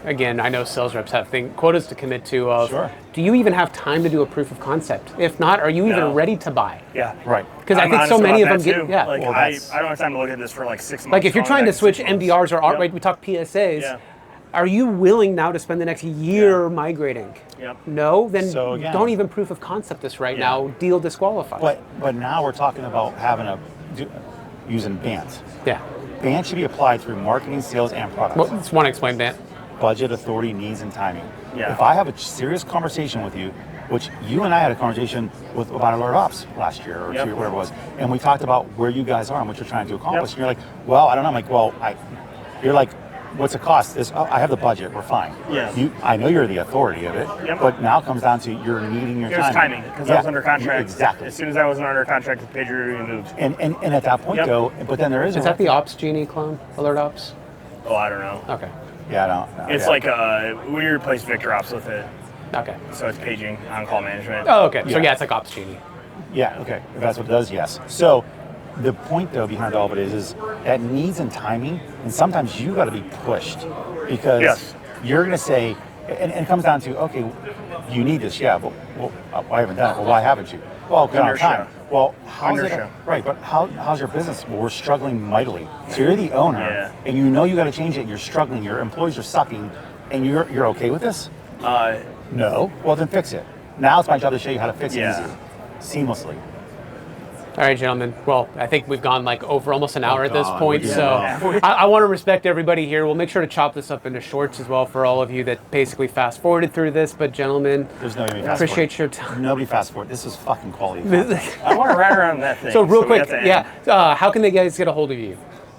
[SPEAKER 1] Again, I know sales reps have quotas to commit to of, do you even have time to do a proof of concept? If not, are you even ready to buy?
[SPEAKER 2] Yeah.
[SPEAKER 3] Right.
[SPEAKER 1] Because I think so many of them get,
[SPEAKER 2] Like, I don't have time to look at this for like 6 months.
[SPEAKER 1] Like if you're trying to switch MDRs or outright, we talk PSAs, are you willing now to spend the next year migrating? No? Then don't even proof of concept this right now, deal disqualified.
[SPEAKER 3] But now we're talking about using BANT.
[SPEAKER 1] Yeah.
[SPEAKER 3] BANT should be applied through marketing, sales, and product.
[SPEAKER 1] Well, just want to explain BANT.
[SPEAKER 3] Budget, authority, needs, and timing. If I have a serious conversation with you, which you and I had a conversation about Alert Ops last year or 2 years, whatever it was, and we talked about where you guys are and what you're trying to accomplish, and you're like, well, I don't know. I'm like, well, you're like, what's the cost? I have the budget, we're fine. I know you're the authority of it, but now it comes down to you're needing your timing.
[SPEAKER 2] Because I was under contract.
[SPEAKER 3] Exactly.
[SPEAKER 2] As soon as I wasn't under contract with PagerDuty, we moved.
[SPEAKER 3] And at that point, though, but then there is...
[SPEAKER 1] Is that the Ops Genie clone, Alert Ops?
[SPEAKER 2] Oh, I don't know.
[SPEAKER 1] Okay.
[SPEAKER 3] Yeah, I don't know.
[SPEAKER 2] It's like we replaced Victor Ops with it.
[SPEAKER 1] Okay.
[SPEAKER 2] So it's paging, on-call management.
[SPEAKER 1] Oh, okay. So it's like Ops Genie.
[SPEAKER 3] Yeah, okay. If that's what it does, yes. So the point, though, behind all of it is that needs and timing, and sometimes you got to be pushed because you're going to say, and it comes down to, okay, you need this, but I haven't done it. Well, why haven't you? Well, because I'm time. Well, how's it? Right, but how's your business? Well, we're struggling mightily. So you're the owner, and you know you got to change it. You're struggling. Your employees are sucking, and you're okay with this? No. Well, then fix it. Now it's my job to show you how to fix it easy, seamlessly.
[SPEAKER 1] All right, gentlemen. Well, I think we've gone like over almost an hour at this point, so I want to respect everybody here. We'll make sure to chop this up into shorts as well for all of you that basically fast forwarded through this. But gentlemen,
[SPEAKER 3] there's no fast
[SPEAKER 1] appreciate your time.
[SPEAKER 3] Nobody fast forward. This is fucking quality.
[SPEAKER 2] I want to ride around that thing.
[SPEAKER 1] So real quick, how can they guys get a hold of you?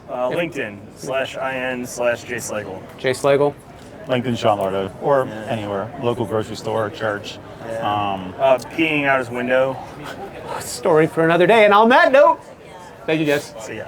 [SPEAKER 2] LinkedIn /IN/Jay Slagle.
[SPEAKER 1] Jay Slagle.
[SPEAKER 3] LinkedIn, Sean Lardo, or anywhere, local grocery store, church.
[SPEAKER 2] Peeing out his window.
[SPEAKER 1] Story for another day. And on that note, thank you guys.
[SPEAKER 2] See ya.